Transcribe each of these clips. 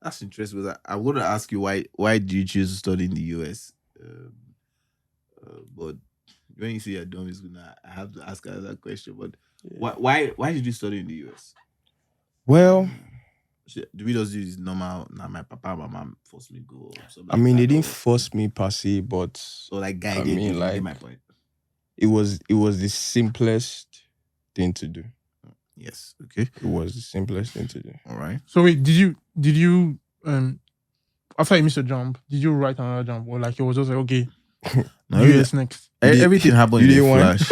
That's interesting. I'm going to ask you why do you choose to study in the US? But when you say you're dumb, it's gonna. I have to ask another question. But why did you study in the US? Well, Do we just do this normal? Now my papa and my mom forced me to go. I mean, they didn't force me per se, but so like guided you. like, get my point. It was the simplest thing to do. Yes. Okay. It was the simplest thing to do. All right. So wait, did you after you missed a jump, did you write another jump, or like it was just like okay, US next? Everything happened in a flash.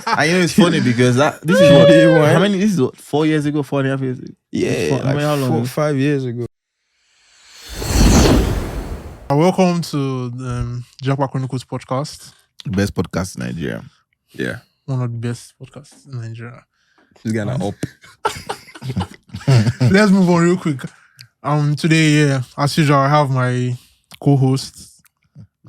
And it's funny because this is how many? This is 4 years ago, 4.5 years ago. Yeah, how long? 5 years ago. Welcome to the Jackpot Chronicles podcast. Best podcast in Nigeria. Yeah, one of the best podcasts in Nigeria. It's gonna up. Let's move on real quick. Today, as usual, I have my co-host,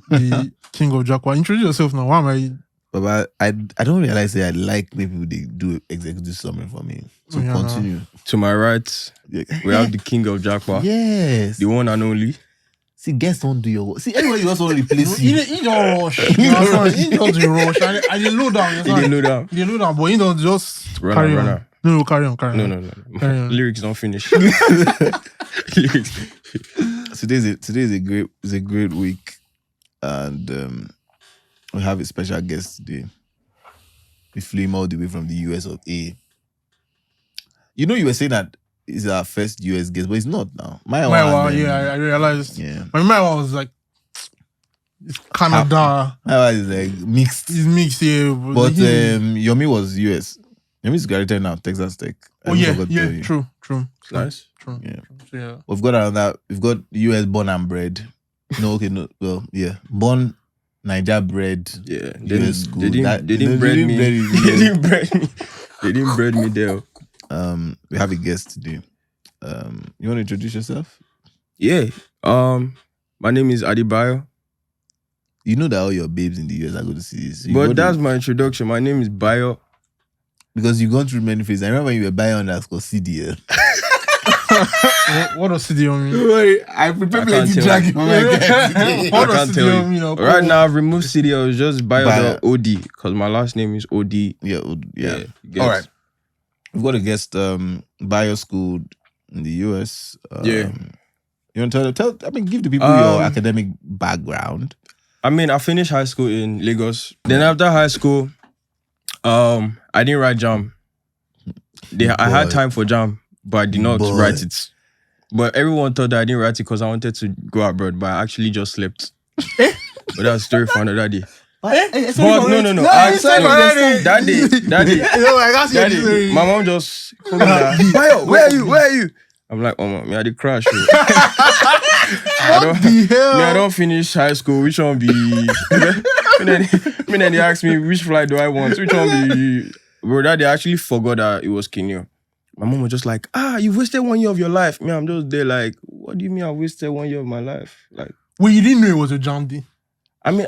the King of Jackpot. Introduce yourself now. Why am I? But I don't realize that I like maybe they do executive summary for me. So continue. To my right, we have the King of Jackpot. Yes. The one and only. See, guests don't do your work. See, everybody just want to replace you. He don't rush. He don't rush. I didn't load down. He didn't load down. He didn't load down, but he don't just carry on. No, carry on. No. Lyrics don't finish. Lyrics. Today is a great week, and we have a special guest today. We flew him all the way from the US of A. You know, you were saying that it's our first US guest, but it's not now. I realized. Yeah. My was like, it's Canada. My is like mixed. It's mixed, yeah. But Yomi was US. Yomi's graduated now, Texas Tech. True. Nice. True. Yeah. So, yeah. We've got US born and bred. Born Niger bred. Yeah. US school. They didn't breed me. They didn't breed me there. We have a guest today. You want to introduce yourself? Yeah. My name is Adebayo. You know that all your babes in the US are going to see this. But that's my introduction. My name is Bayo. Because you've gone through many phases. I remember when you were Bayo _ CDL. What does CDL mean? I prepared to let you drag him. What does CDL mean? Right now, I've removed CDL. It's just Bayo OD because my last name is OD. Yeah. All right. We've got a guest, bio school in the US. You want to give the people your academic background. I mean, I finished high school in Lagos. Then after high school, I didn't write JAM. I had time for JAM, but I did not write it. But everyone thought that I didn't write it because I wanted to go abroad, but I actually just slept. But that's a story for another day. No. That day, my mom just called me like, Bayo, where are you? I'm like, oh, mom, I had a crash. I don't finish high school. Which one be? Then they asked me, which flight do I want? Which one be? Bro, that they actually forgot that it was Kenya. My mom was just like, you wasted 1 year of your life. Me, I'm just there like, what do you mean I wasted 1 year of my life? Like, well, you didn't know it was a jam day. I mean,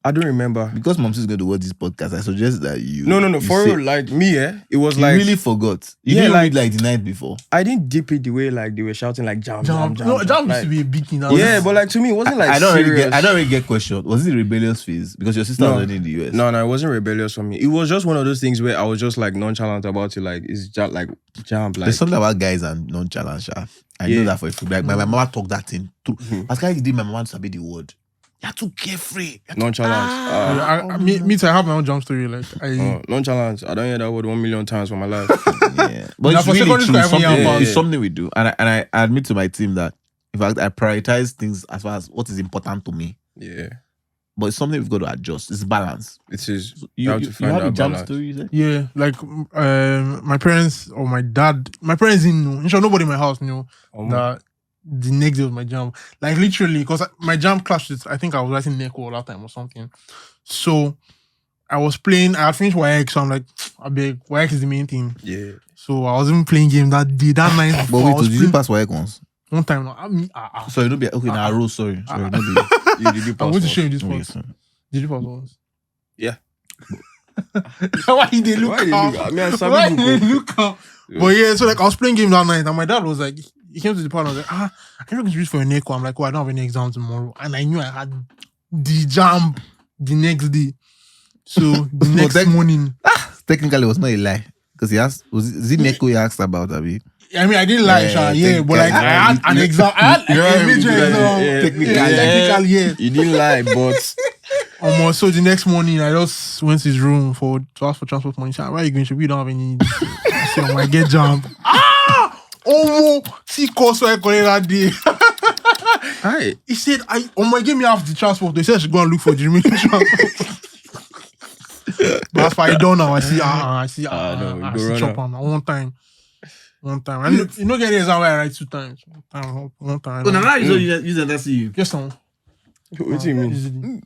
I don't remember. Because Mom's is going to watch this podcast, I suggest that you... No. For real, like me, it was like... You really forgot. You didn't read like the night before. I didn't dip it the way like they were shouting like jam. No, jam used to be a big thing. But like to me, it wasn't like serious. I don't really get questioned. Was it a rebellious phase? Because your sister was already in the US. No, it wasn't rebellious for me. It was just one of those things where I was just like nonchalant about it. Like, it's just like jam. Like, there's something about guys and nonchalant, Sha. I know that for a fact. Like, my mama talked that thing too. As guys did, my mama to sabi the word. You're too carefree. Nonchalant. Me too, I have my own jump story. Like nonchalant. I don't hear that word 1 million times for my life. Yeah. But it's really true. It's something we do. And I admit to my team that, in fact, I prioritize things as far as what is important to me. Yeah. But it's something we've got to adjust. It's balance. It is. You have to find have a that jump balance. story, you said? yeah, like my parents or my dad, my parents didn't know. In short, nobody in my house knew that the next day was my jam. Like literally, because my jam clashed with, I think I was writing Neko that time or something. So I was playing, I had finished YX, so I'm like, I beg, YX is the main thing. Yeah. So I was even playing game that day, that night. But wait, did you pass YX once? One time now. Sorry, don't be okay. Now I roll. Sorry. You did I'm going to show you this one. one. Did you pass once? Yeah. Why did they look Why up? I mean, Why did they look up? But yeah, so like I was playing game that night, and my dad was like, he came to the part and was like, I'm not going to read for an echo. I'm like, I don't have any exam tomorrow. And I knew I had the jam the next day. So the next morning. Technically, it was not a lie. Because he asked, is it Neko he asked about, Abi? I mean, I didn't lie, but like, I had an exam. I had a major exam. Technically, yeah. You didn't lie, but... So the next morning, I just went to his room to ask for transport money. He said, where are you going to? We don't have any. I said, I get jammed. See, course I call it that day. Hi. He said, give me half the transport. They said I should go and look for the remaining transport. But as far as I don't know, I see chop on one time. And you know, get the exam where I write 2 times. One time. Oh, now you use that see you. Yes, sir. What do you mean?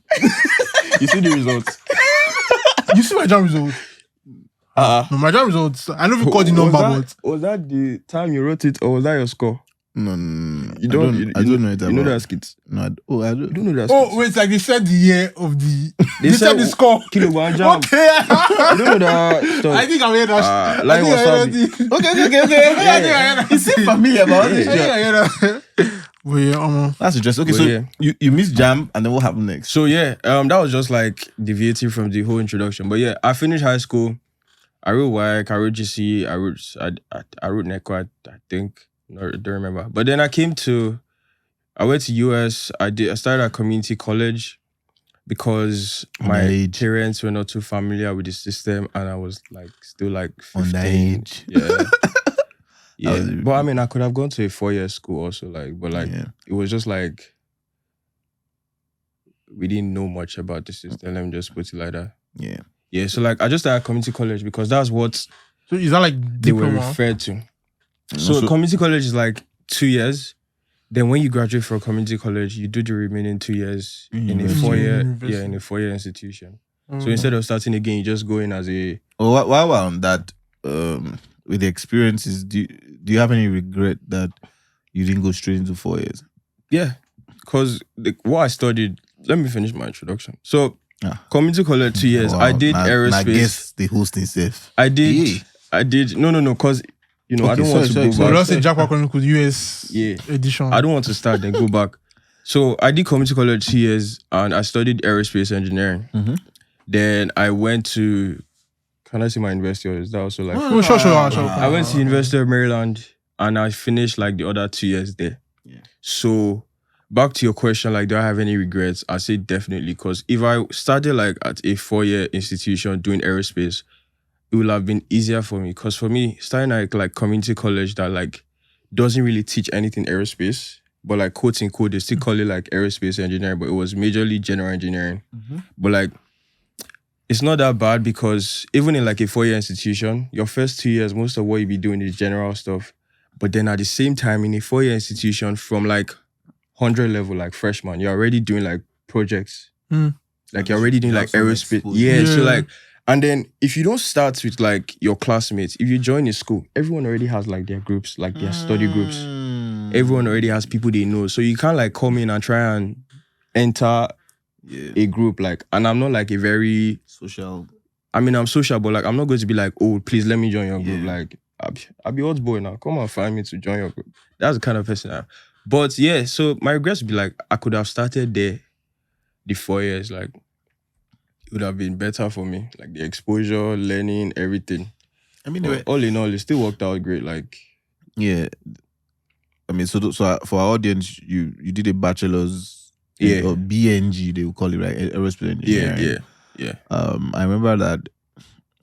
You see the results? You see my jam results? No, my jam results. I don't even call the number, but was that the time you wrote it, or was that your score? No. You don't know it. You know that skit? No, I don't. You don't know that skit. Oh, wait, like they said the year of the. They said the score. Kilogram jam. Okay. You don't know that stuff. I think I heard that. Like wasabi. Okay. You seem familiar about I this. think I heard that. But yeah, that's interesting. Okay, so you missed jam, and then what happened next? So yeah, that was just like deviating from the whole introduction. But yeah, I finished high school. I wrote WAEC, I wrote GC, I wrote NECO, I think. No, I don't remember. But then I went to US. I started at community college because my parents were not too familiar with the system, and I was like still like 15. Underage. Yeah. Yeah. But I mean, I could have gone to a 4-year school also, it was just like we didn't know much about the system. Let me just put it like that. Yeah. Yeah. So like I just started community college because that's what So is that like they were diploma? referred to. So community college is like 2 years. Then when you graduate from community college, you do the remaining 2 years in a 4-year institution. So instead of starting again, you just go in as a. While we're on that, with the experiences, do you have any regret that you didn't go straight into 4 years? Yeah, because what I studied. Let me finish my introduction. So community college 2 years. I did aerospace. I guess the host itself. I did. No, because. I don't want to go back. So let's say Jack Chronicles US edition. I don't want to start then go back. So I did community college 2 years and I studied aerospace engineering. Mm-hmm. Then I went to, can I say my university or is that also like? Sure. I went to University of Maryland and I finished like the other 2 years there. Yeah. So back to your question, like do I have any regrets? I say definitely, because if I started like at a 4-year institution doing aerospace, it would have been easier for me. Because for me, starting at like community college that like doesn't really teach anything aerospace, but like quote unquote, they still call it like aerospace engineering, but it was majorly general engineering. Mm-hmm. But like, it's not that bad because even in like a 4-year institution, your first 2 years, most of what you be doing is general stuff. But then at the same time, in a 4-year institution, from like 100 level, like freshman, you're already doing like projects. Like you're already doing like aerospace. Yeah, so like, and then if you don't start with like your classmates, if you join a school, everyone already has like their groups, like their study groups. Everyone already has people they know. So you can't like come in and try and enter a group. Like, and I'm not like a very social. I mean, I'm social, but like I'm not going to be like, oh, please let me join your group. Like, I'll be old boy now. Come and find me to join your group. That's the kind of person I am. But yeah, so my regrets would be like, I could have started there the 4 years, like, it would have been better for me. Like the exposure, learning, everything. I mean, all in all, it still worked out great. Like, yeah. I mean, so for our audience, you did a bachelor's, or BNG, they will call it, right? Aerospace engineering. Yeah. I remember that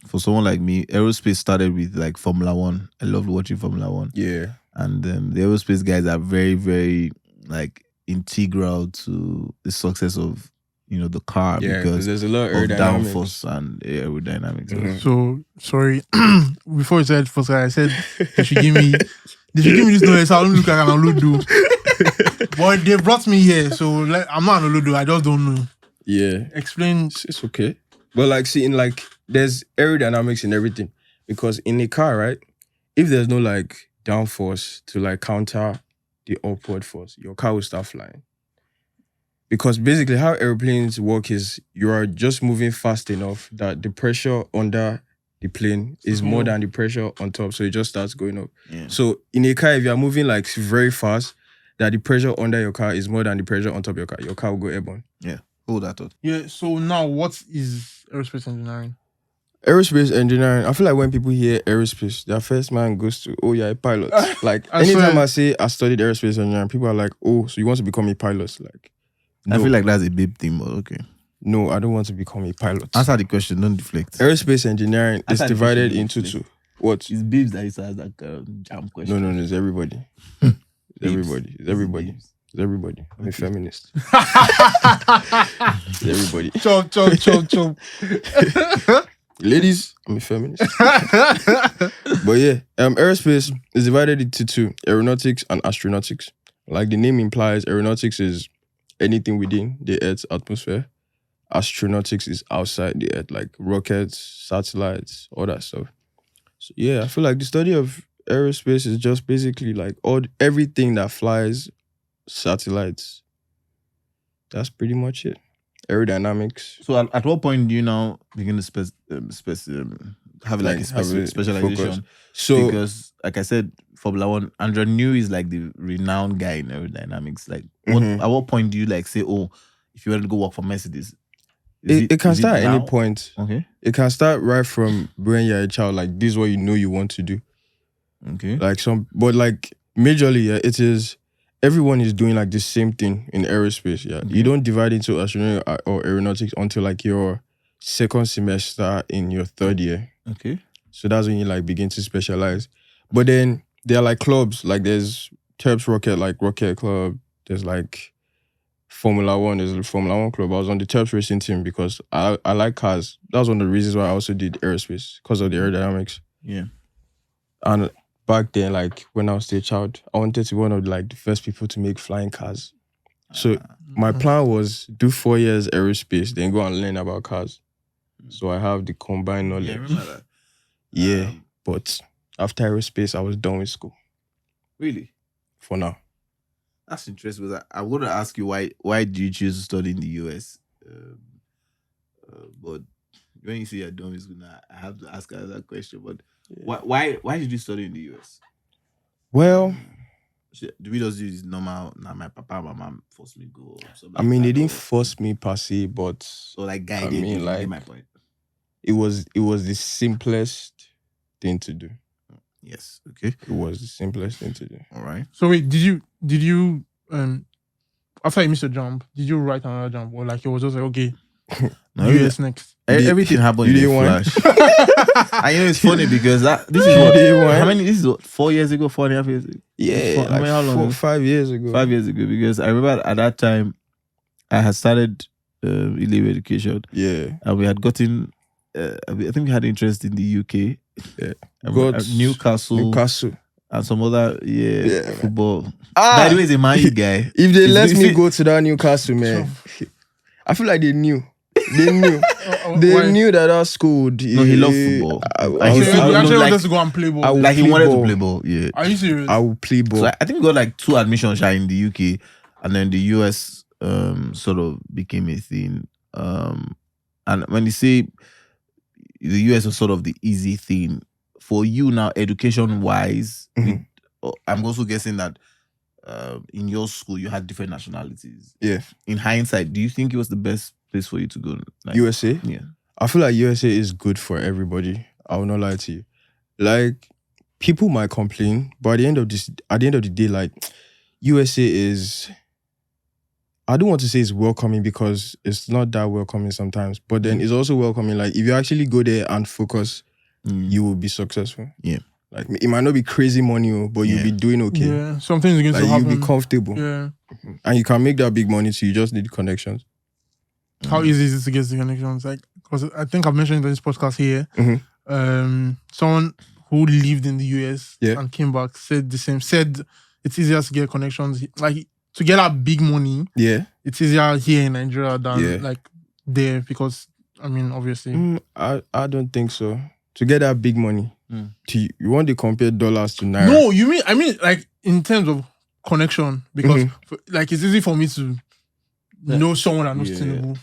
for someone like me, aerospace started with like Formula One. I loved watching Formula One. Yeah. And the aerospace guys are very, very like integral to the success of the car, because there's a lot of downforce and aerodynamics. Mm-hmm. So sorry, before you said first, I said they should give me this noise. I don't look like an Oludo. But they brought me here, so like, I'm not an Oludo. I just don't know. Yeah, explain. It's okay, but like, see, in like, there's aerodynamics in everything, because in a car, right? If there's no like downforce to like counter the upward force, your car will start flying. Because basically how airplanes work is you are just moving fast enough that the pressure under the plane is more than the pressure on top, so it just starts going up. Yeah. So in a car, if you are moving like very fast, that the pressure under your car is more than the pressure on top of your car will go airborne. Yeah. Hold that thought. Yeah. So now, what is aerospace engineering? Aerospace engineering, I feel like when people hear aerospace, their first mind goes to, oh, you're a pilot. Like, anytime I say I studied aerospace engineering, people are like, oh, so you want to become a pilot? Like, no. I feel like that's a big thing, but okay. No, I don't want to become a pilot. Answer the question, don't deflect. Aerospace engineering is divided into two. What? It's babes that is like jam question. No, it's everybody. It's everybody. It's everybody. It's everybody. I'm a feminist. It's everybody. Chop. Ladies, I'm a feminist. But yeah, aerospace is divided into two: aeronautics and astronautics. Like the name implies, aeronautics is anything within the Earth's atmosphere. Astronautics is outside the Earth, like rockets, satellites, all that stuff. So yeah, I feel like the study of aerospace is just basically like everything that flies, satellites. That's pretty much it. Aerodynamics. So at what point do you now begin to have like a specialization? Focus. So because like I said, Formula One, Andrew New is like the renowned guy in aerodynamics. Like at what point do you like say, oh, if you want to go work for Mercedes? It can start at any point. Okay. It can start right from when you're a child. Like this is what you know you want to do. Okay. But like majorly, yeah, it is. Everyone is doing like the same thing in aerospace. Yeah, you don't divide into astronomy or aeronautics until like your second semester in your third year. Okay. So that's when you like begin to specialize. But then there are like clubs. Like there's Terps Rocket Club. There's like Formula One. There's a Formula One club. I was on the Terps racing team because I like cars. That was one of the reasons why I also did aerospace, because of the aerodynamics. Yeah. And back then, like when I was still a child, I wanted to be one of like the first people to make flying cars. So my plan was do 4 years aerospace, then go and learn about cars. So I have the combined knowledge. Yeah, I remember that. Yeah, but after aerospace, I was done with school. Really? For now. That's interesting. I want to ask you why do you choose to study in the US? But when you say you're done with school now, I have to ask another question. But why did you study in the US? Well, do we just do this normal? Now my papa and my mom forced me to go. I mean, they didn't force me per se, but so like guided. I mean, like my point. It was the simplest thing to do. Yes. Okay. It was the simplest thing to do. All right. So wait, did you after you missed a jump, did you write another jump, or like it was just like okay, US next? Everything happened in a flash. I know it's funny because this is how many? This is what, 4 years ago, 4.5 years ago. Yeah, how long? 5 years ago. 5 years ago, because I remember at that time I had started illegal education. Yeah, and we had gotten. I think we had interest in the UK. Yeah, Newcastle, and some other football. By the way, he's a Man U guy. If they let me go to that Newcastle, man, I feel like they knew. They knew that school would. No, he loved football. He actually wanted to go and play ball. Like he wanted to play ball. Yeah. Are you serious? I will play ball. So I think we got like 2 admissions in the UK, and then the US sort of became a thing. And when you say the US was sort of the easy thing for you now, education-wise, I'm also guessing that in your school you had different nationalities. Yeah. In hindsight, do you think it was the best place for you to go? Like, USA? Yeah. I feel like USA is good for everybody. I will not lie to you. Like, people might complain, but at the end of the day, like, USA is, I don't want to say it's welcoming because it's not that welcoming sometimes, but then it's also welcoming. Like, if you actually go there and focus, you will be successful. Yeah. Like, it might not be crazy money, but you'll be doing okay. Yeah, something's going to happen. You'll be comfortable. Yeah. And you can make that big money, so you just need connections. How easy is it to get the connections? Like, because I think I've mentioned in this podcast here, someone who lived in the US and came back said the same. Said it's easier to get connections, like to get that big money. Yeah, it's easier here in Nigeria than like there, because I mean, obviously, I don't think so. To get that big money, you want to compare dollars to naira? No, I mean like in terms of connection, because like it's easy for me to know someone I know Tinubu.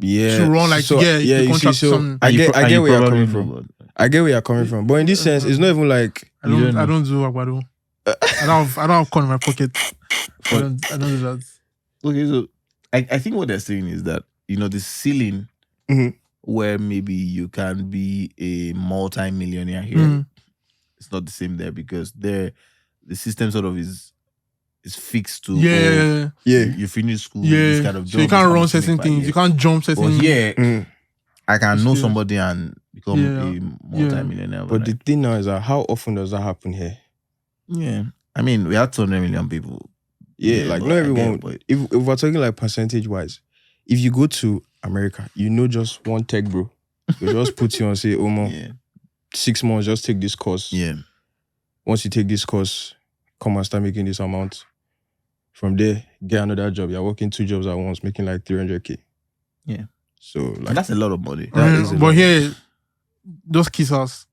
Yeah, to run like to get the contract. I get where you're coming from. I get where you're coming from, but in this sense, it's not even like I don't do agbado. I don't have corn in my pocket. I don't do that. Okay, so I think what they're saying is that, the ceiling Mhm. where maybe you can be a multi-millionaire here, Mm. it's not the same there because there the system sort of is fixed to Yeah. you finish school, this kind of job. So you can't is run how much you certain make per things. year. You can't jump But certain. here, I can know Skills. somebody and become Yeah. a multi-millionaire. But the overnight. thing now is that how often does that happen here? Yeah, I mean, we have 200 million people. Yeah, like but not I everyone. get, but If we're talking like percentage wise, if you go to America, just one tech bro, they just put you on say, oh man, yeah, 6 months, just take this course. yeah. Once you take this course, come and start making this amount. From there, get another job. You're working 2 jobs at once, making like 300K. Yeah. So And like that's a lot of money. That is a but lot. here, just kiss us.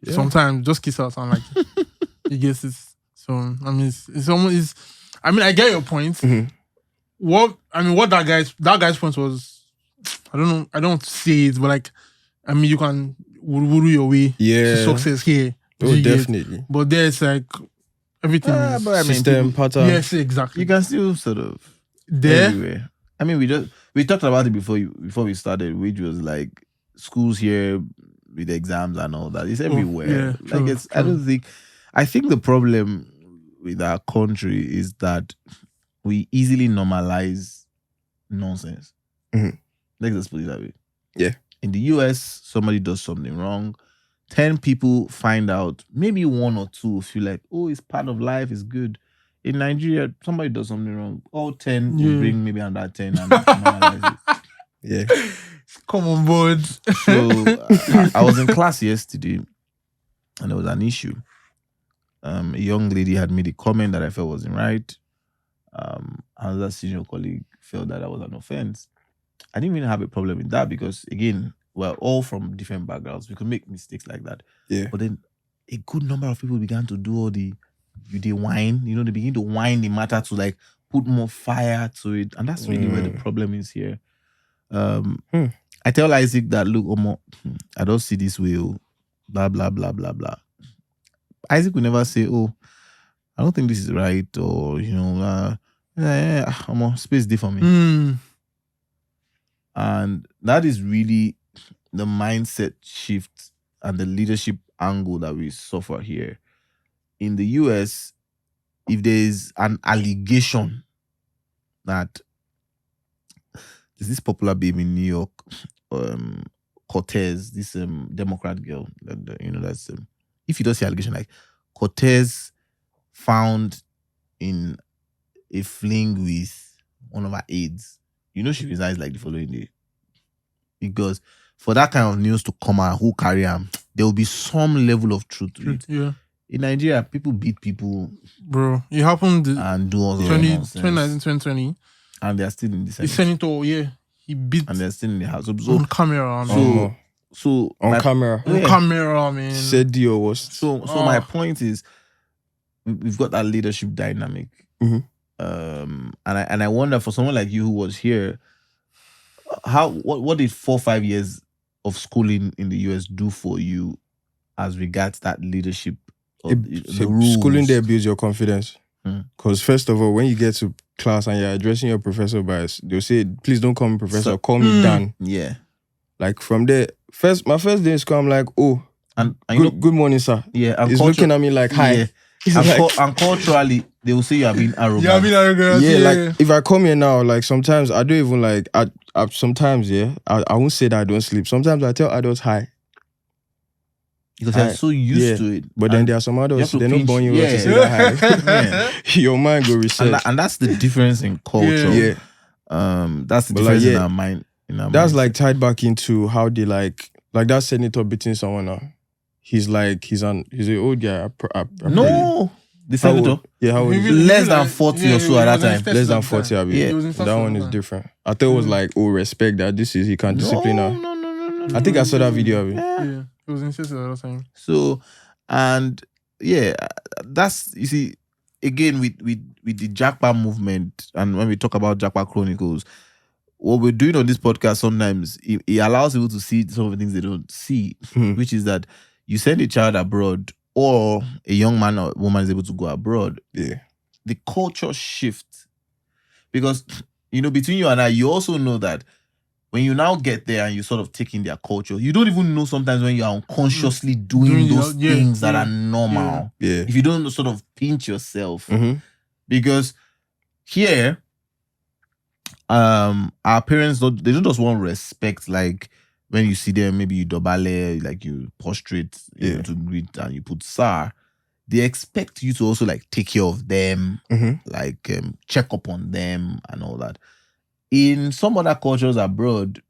yeah. Sometimes just kiss us and like you guess it's so. I mean, it's almost. I mean, I get your point. Mhm. What that guy's point was, I don't know. I don't see it, but like, I mean, you can wuru your way Yeah. to success here. Oh, You get? definitely. But there's like everything is. But I mean, System people- pattern. Yes, exactly. you can still sort of There. everywhere. I mean, we talked about it before we started, which was like schools here with exams and all that. It's everywhere. yeah, like true, it's. I think the problem with our country is that we easily normalize nonsense. Mhm. Let's just put it that way. Yeah. In the US, somebody does something wrong. 10 people find out. Maybe 1 or 2 feel like, oh, it's part of life. It's good. In Nigeria, somebody does something wrong. All 10 will bring maybe another 10 and normalize it. Yeah. Come on board. So I was in class yesterday, and there was an issue. A young lady had made a comment that I felt wasn't right. Another senior colleague felt that was an offense. I didn't even have a problem with that because, again, we're all from different backgrounds. We could make mistakes like that. Yeah. But then a good number of people began to do all they whine. They begin to whine the matter to like put more fire to it. And that's really where the problem is here. I tell Isaac that, look, Omo, I don't see this way, blah, blah, blah, blah, blah. Isaac will never say, oh, I don't think this is right, or, Omo, space day for me. And that is really the mindset shift and the leadership angle that we suffer here. In the US, if there is an allegation that there's this popular babe in New York, Cortez, this Democrat girl, that's if you don't see allegation like Cortez found in a fling with one of her aides, she resigns like the following day. Because for that kind of news to come out, who carry them, there will be some level of truth to it. Yeah. In Nigeria, people beat people. Bro, it happened and do all the 2019, 2020. And they're still in the The Senate. senator, yeah. He beat And they're still in the House. on camera, man. So on camera. On camera, man. Said the worst. So my point is, we've got that leadership dynamic. Mhm. And I wonder, for someone like you who was here, what did 4 or 5 years of schooling in the US do for you as regards that leadership? The rules? Schooling there builds your confidence. Mm. Because first of all, when you get to class and you're addressing your professor they'll say, please don't call me professor, call me Dan. Yeah. Like from there, my first day in school, I'm like, oh, and good morning, sir. Yeah. And he's looking at me like, hi. Yeah. And culturally, they will say you are being arrogant. Yeah, being arrogant. Yeah, like if I come here now, like sometimes I don't even like, sometimes, I won't say that I don't sleep. Sometimes I tell adults hi. Because they're so used to it. But then there are some adults, they're not born you to say Yeah. that hi. Your mind go reset. And that's the difference in culture. Yeah. That's the difference in our mind. That's like tied back into how they like that senator beating someone now. He's an old guy. No. The senator? Yeah, how old is he? Less than 40 or so at that time. Less than 40, I Yeah. that one is different. I thought it was like, respect that he can discipline her. No. I think I saw that video of it. Yeah. It was insisted all the time. So, and yeah, that's, you see, again, with the Jackpot movement, and when we talk about Jackpot Chronicles, what we're doing on this podcast sometimes it allows people to see some of the things they don't see, which is that you send a child abroad or a young man or woman is able to go abroad. Yeah. The culture shifts because between you and I, you also know that when you now get there and you sort of take in their culture, you don't even know sometimes when you are unconsciously doing those things that are normal. Yeah. If you don't sort of pinch yourself, Mm-hmm. because here, our parents don't just want respect. Like when you see them, maybe you dobale, like you prostrate to greet and you put sir. They expect you to also like take care of them, like check up on them and all that. In some other cultures abroad,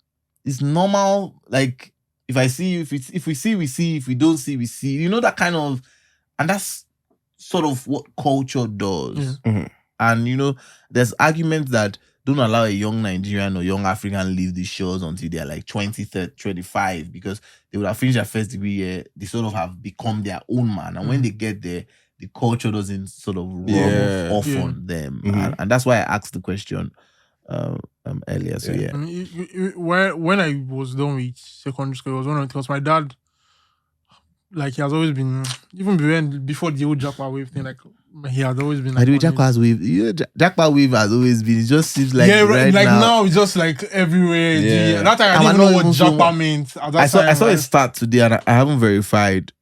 it's normal. Like if I see you, if we see, we see. If we don't see, we see. You know that kind of, and that's sort of what culture does. Yeah. And there's arguments that don't allow a young Nigerian or young African leave these shores until they're like 20, 30, 25, because they would have finished their first degree here. They sort of have become their own man. And when they get there, the culture doesn't sort of rub off on them. And that's why I asked the question earlier. So I mean, when I was done with secondary school, it was one of the because my dad, like, he has always been, even before the old Japa wave thing, like, he has always been. By the way, Japa wave, Japa wave has always been. It just seems like right now it's just like everywhere. Yeah. That time I didn't know what Japa meant. I saw a stat today, and I haven't verified.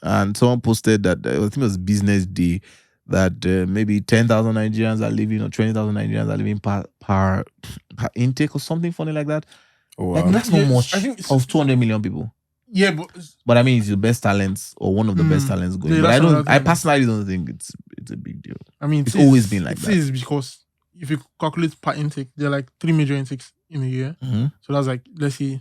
And someone posted that I think it was Business Day that maybe 10,000 Nigerians are living or 20,000 Nigerians are living per intake or something funny like that. Oh, wow. Like that's not much I think of 200 million people. Yeah, but I mean, it's the best talents or one of the best talents going. Yeah, but I personally don't think it's a big deal. I mean, it's always been like that. It is because if you calculate per intake, there are like 3 major intakes in a year. So that's like, let's say,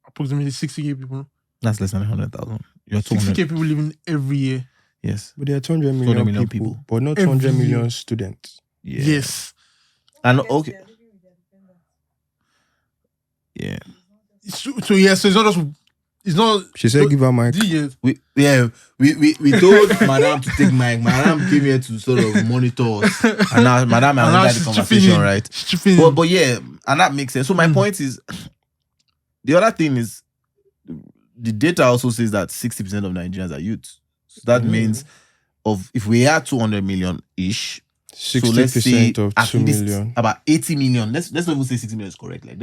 approximately 60K people. That's less than 100,000. You're 60K people living every year. Yes. But there are 200 million people, but not 200 million students. Yeah. Yes. And okay. Yeah. So it's not just. It's not. She said, "Give her mic." We told Madam to take mic. Madam came here to sort of monitor us, and now Madam has the conversation, right? But yeah, and that makes sense. So my point is, the other thing is, the data also says that 60% of Nigerians are youth. So that means, if we are 200 million ish, 60% of 2 million, about 80 million. Let's not even say 60 million is correct. Like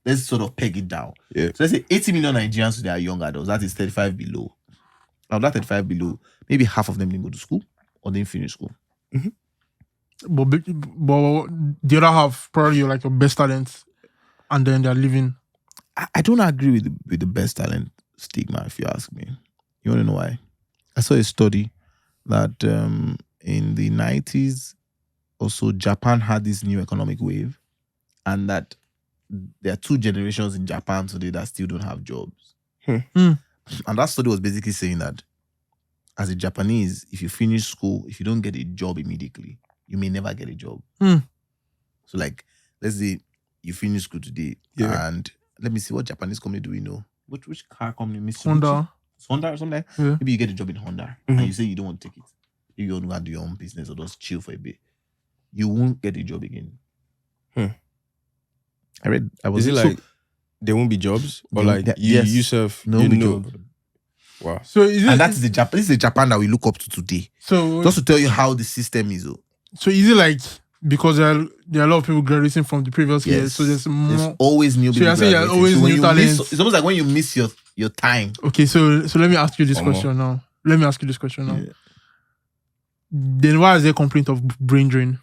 let's sort of peg it down. Yeah. So let's say 80 million Nigerians today are young adults. That is 35 below. Now that 35 below, maybe half of them didn't go to school or didn't finish school. But the other half probably you're like your best talent, and then they're living. I don't agree with the best talent stigma. If you ask me, you want to know why? I saw a study that in the 90s or so, Japan had this new economic wave, and that there are 2 generations in Japan today that still don't have jobs. And that study was basically saying that as a Japanese, if you finish school, if you don't get a job immediately, you may never get a job. So like, let's say you finish school today, and let me see, what Japanese company do we know? Which car company? Honda or something like that? Yeah. Maybe you get a job in Honda and you say you don't want to take it. You don't want to do your own business or just chill for a bit. You won't get a job again. Is it like there won't be jobs? Or like you yourself, no job. Wow. So is it, and that's this is the Japan that we look up to today. So just to tell you how the system is. So is it like, because there are a lot of people graduating from the previous years, so there's more. There's always new people. So you're saying always new talents. It's almost like when you miss your time. Okay, so let me ask you this question now. Yeah. Then why is there complaint of brain drain?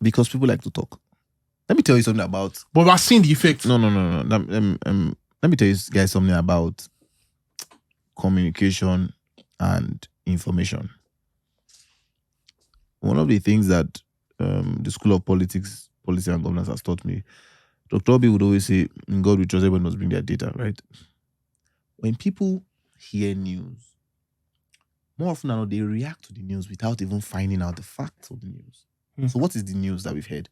Because people like to talk. Let me tell you something about. But we're seeing the effect. No. Let me tell you guys something about communication and information. One of the things that the School of Politics, Policy and Governance has taught me, Dr. Obi would always say, in God we trust, everyone must bring their data, right? When people hear news, more often than not, they react to the news without even finding out the facts of the news. So what is the news that we've heard?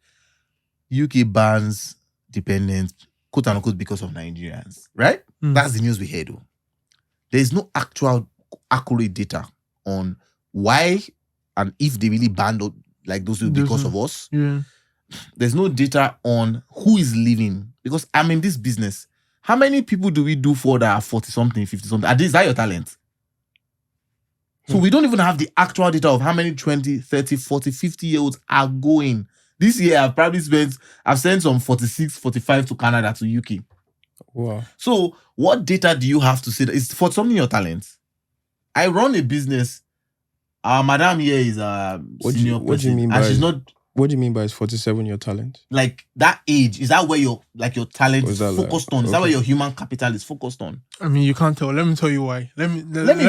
UK bans dependent, quote unquote, because of Nigerians, right? That's the news we heard. There is no actual accurate data on why and if they really banned like those people because of us. Yeah. there's no data on who is leaving, because I'm in this business. How many people do we do for that are 40 something, 50 something? Is that your talent? So we don't even have the actual data of how many 20, 30, 40, 50-year-olds are going. This year, I've sent some 46, 45 to Canada, to UK. Wow. So what data do you have to say that it's for something your talent? I run a business. Our madam here is a senior person. What do you mean and she's not What do you mean by is 47 your talent? like that age? Is that where your talent Or is is that focused like- on? Is that okay. where your human capital is focused on? I mean, you can't tell. Let me tell you why. Let me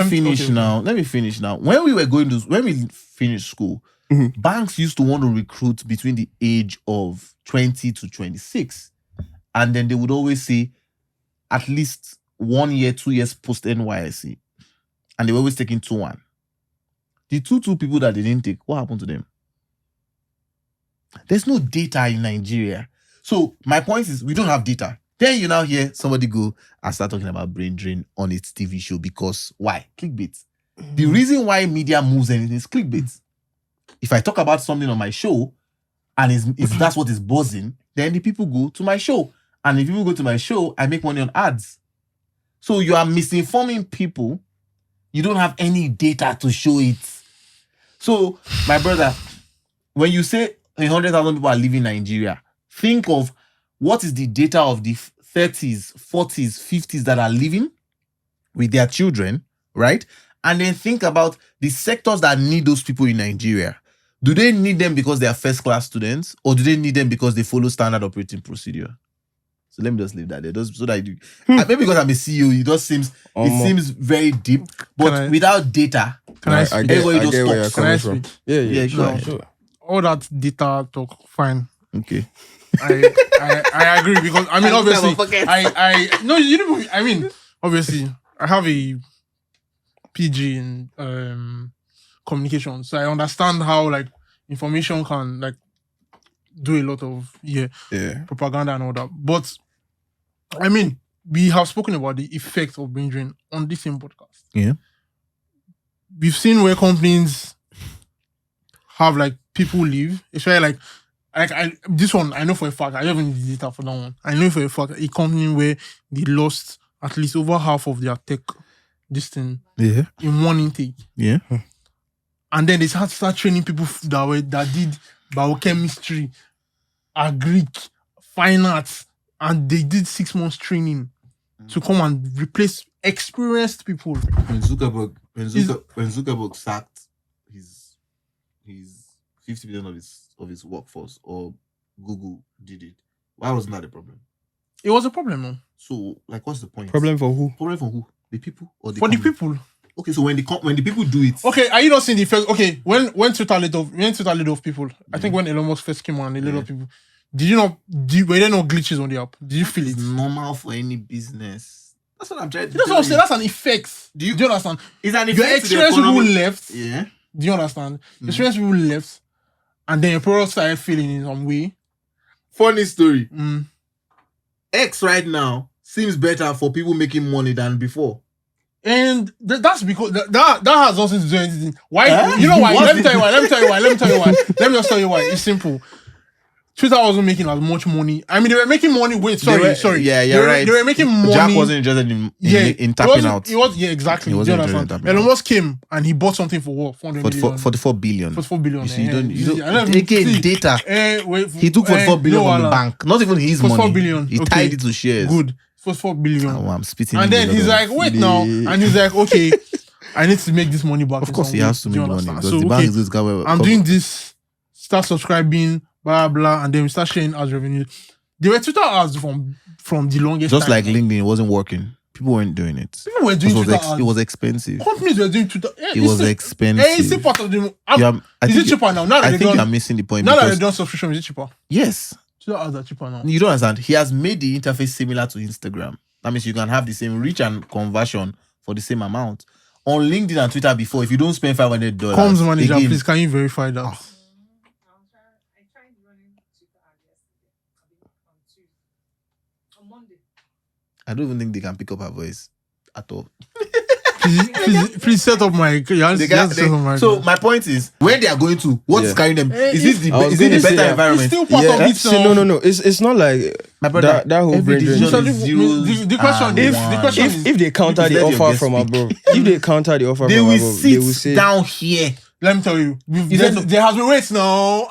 finish okay. now. Let me finish now. When we finished school, Mhm. banks used to want to recruit between the age of 20 to 26. And then they would always say at least 1 year, 2 years post NYSC. And they were always taking 2-1. The two people that they didn't take, what happened to them? There's no data in Nigeria. So my point is, we don't have data. Then you now hear somebody go and start talking about brain drain on its TV show because why? Clickbait. The reason why media moves anything is clickbait. If I talk about something on my show and if that's what is buzzing, then the people go to my show. And if people go to my show, I make money on ads. So you are misinforming people. You don't have any data to show it. So, my brother, when you say 100,000 people are leaving Nigeria, think of what is the data of the 30s, 40s, 50s that are living with their children, right? And then think about the sectors that need those people in Nigeria. Do they need them because they are first-class students, or do they need them because they follow standard operating procedure? So let me just leave that there. So that maybe because I'm a CEO, it seems very deep. But without data, I get where you're Can coming I from. speak? Yeah, sure. sure. All that data talk, fine. Okay. I agree, because I mean, obviously, forget. no, you don't. I mean, obviously, I have a PG in communication, so I understand how like information can like do a lot of propaganda and all that. But I mean, we have spoken about the effect of brain drain on this same podcast. Yeah. We've seen where companies have like people leave. It's very like this one I know for a fact. I don't even need the data for that one. I know for a fact a company where they lost at least over half of their tech in one intake. Yeah. And then they start training people that did biochemistry, agric, fine arts, and they did 6 months training to come and replace experienced people. When Zuckerberg sacked his 50% of his workforce, or Google did it, why wasn't that a problem? It was a problem, no? So, like, what's the point? Problem for who? Problem for who? The people or the For the company? people. Okay, so when the people do it, Okay, are you not seeing the effect? Okay, when Twitter laid off people, I think when Elon Musk first came on, they laid off people. Were there no glitches on the app? Did you feel it? it's normal for any business. That's what I'm trying to That's tell what I'm saying. you. That's an effect. Do you understand? It's an Your effect to the experienced people economy. left. Yeah. Do you understand? Your experienced people left, and then your product started failing in some way. Funny story. Mm. X right now seems better for people making money than before. And that's because that has nothing to do with anything. Why? Eh? You know why? What's Let me tell you why. Let me tell you why. Let me just tell you why. It's simple. Twitter wasn't making as much money. I mean, they were making money. Sorry. Yeah, you're right. They were making money. Jack wasn't interested in tapping out. It was exactly. He Do you wasn't understand? interested in tapping Elon out. Musk came and he bought something for what? 44 billion. 44 billion. You see, you don't See, again data. He took 44 billion from the bank. Not even his 44 money. billion. He Okay. tied it to shares. Good. 44 billion. Oh, I'm spitting. And then he's like, wait now. And he's like, okay, I need to make this money back. Of course, he has to make the money because So, the bank is going to cover. I'm doing this, start subscribing, blah, blah, and then we start sharing ads revenue. There were Twitter ads from the longest just time. like LinkedIn, it wasn't working. People weren't doing it. People were doing Twitter ads. It was expensive. Companies were doing Twitter. Yeah, It was expensive. It's still part of the... Is it cheaper now? I think you're missing the point. Now that because, they've done subscription, is it cheaper? yes. Twitter ads are cheaper now. You don't understand. He has made the interface similar to Instagram. That means you can have the same reach and conversion for the same amount. On LinkedIn and Twitter before, if you don't spend $500... Comms manager, please, can you verify that? I tried running Twitter ad yesterday. On Tuesday. On Monday. I don't even think they can pick up her voice at all. Please set up my. So my point is, where they are going to, what's carrying them? Is it the I was is it gonna the say, better yeah. environment? It's still part of it. See, no. It's not like My brother, that whole every brain decision drain. is zeros The question and is- ones. the question is- If they counter If you the let your offer guest from speak. above, if they counter the offer They from will above, they will sit say, down here. Let me tell you, that- there has been wait now.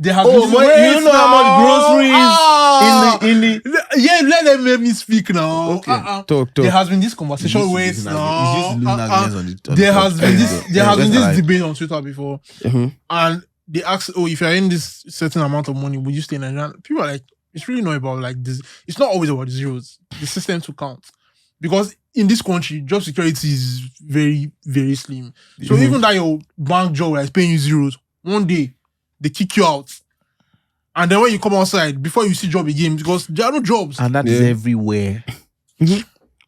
There has Oh, been boy, wait you know how much now. groceries in the Yeah, let me speak now. Okay. Talk. There has been this conversation wait He's now. used to losing arguments on the There top. has been this. There has been Let's this alive. debate on Twitter before, Mhm. and they ask, "Oh, if you're in this certain amount of money, would you stay in Nigeria?" People are like, "It's really not about like this. It's not always about the zeros. The system to count, because in this country, job security is very, very slim. So even that your bank job is paying you zeros, one day they kick you out, and then when you come outside, before you see job again, because there are no jobs. And that is Yeah. everywhere.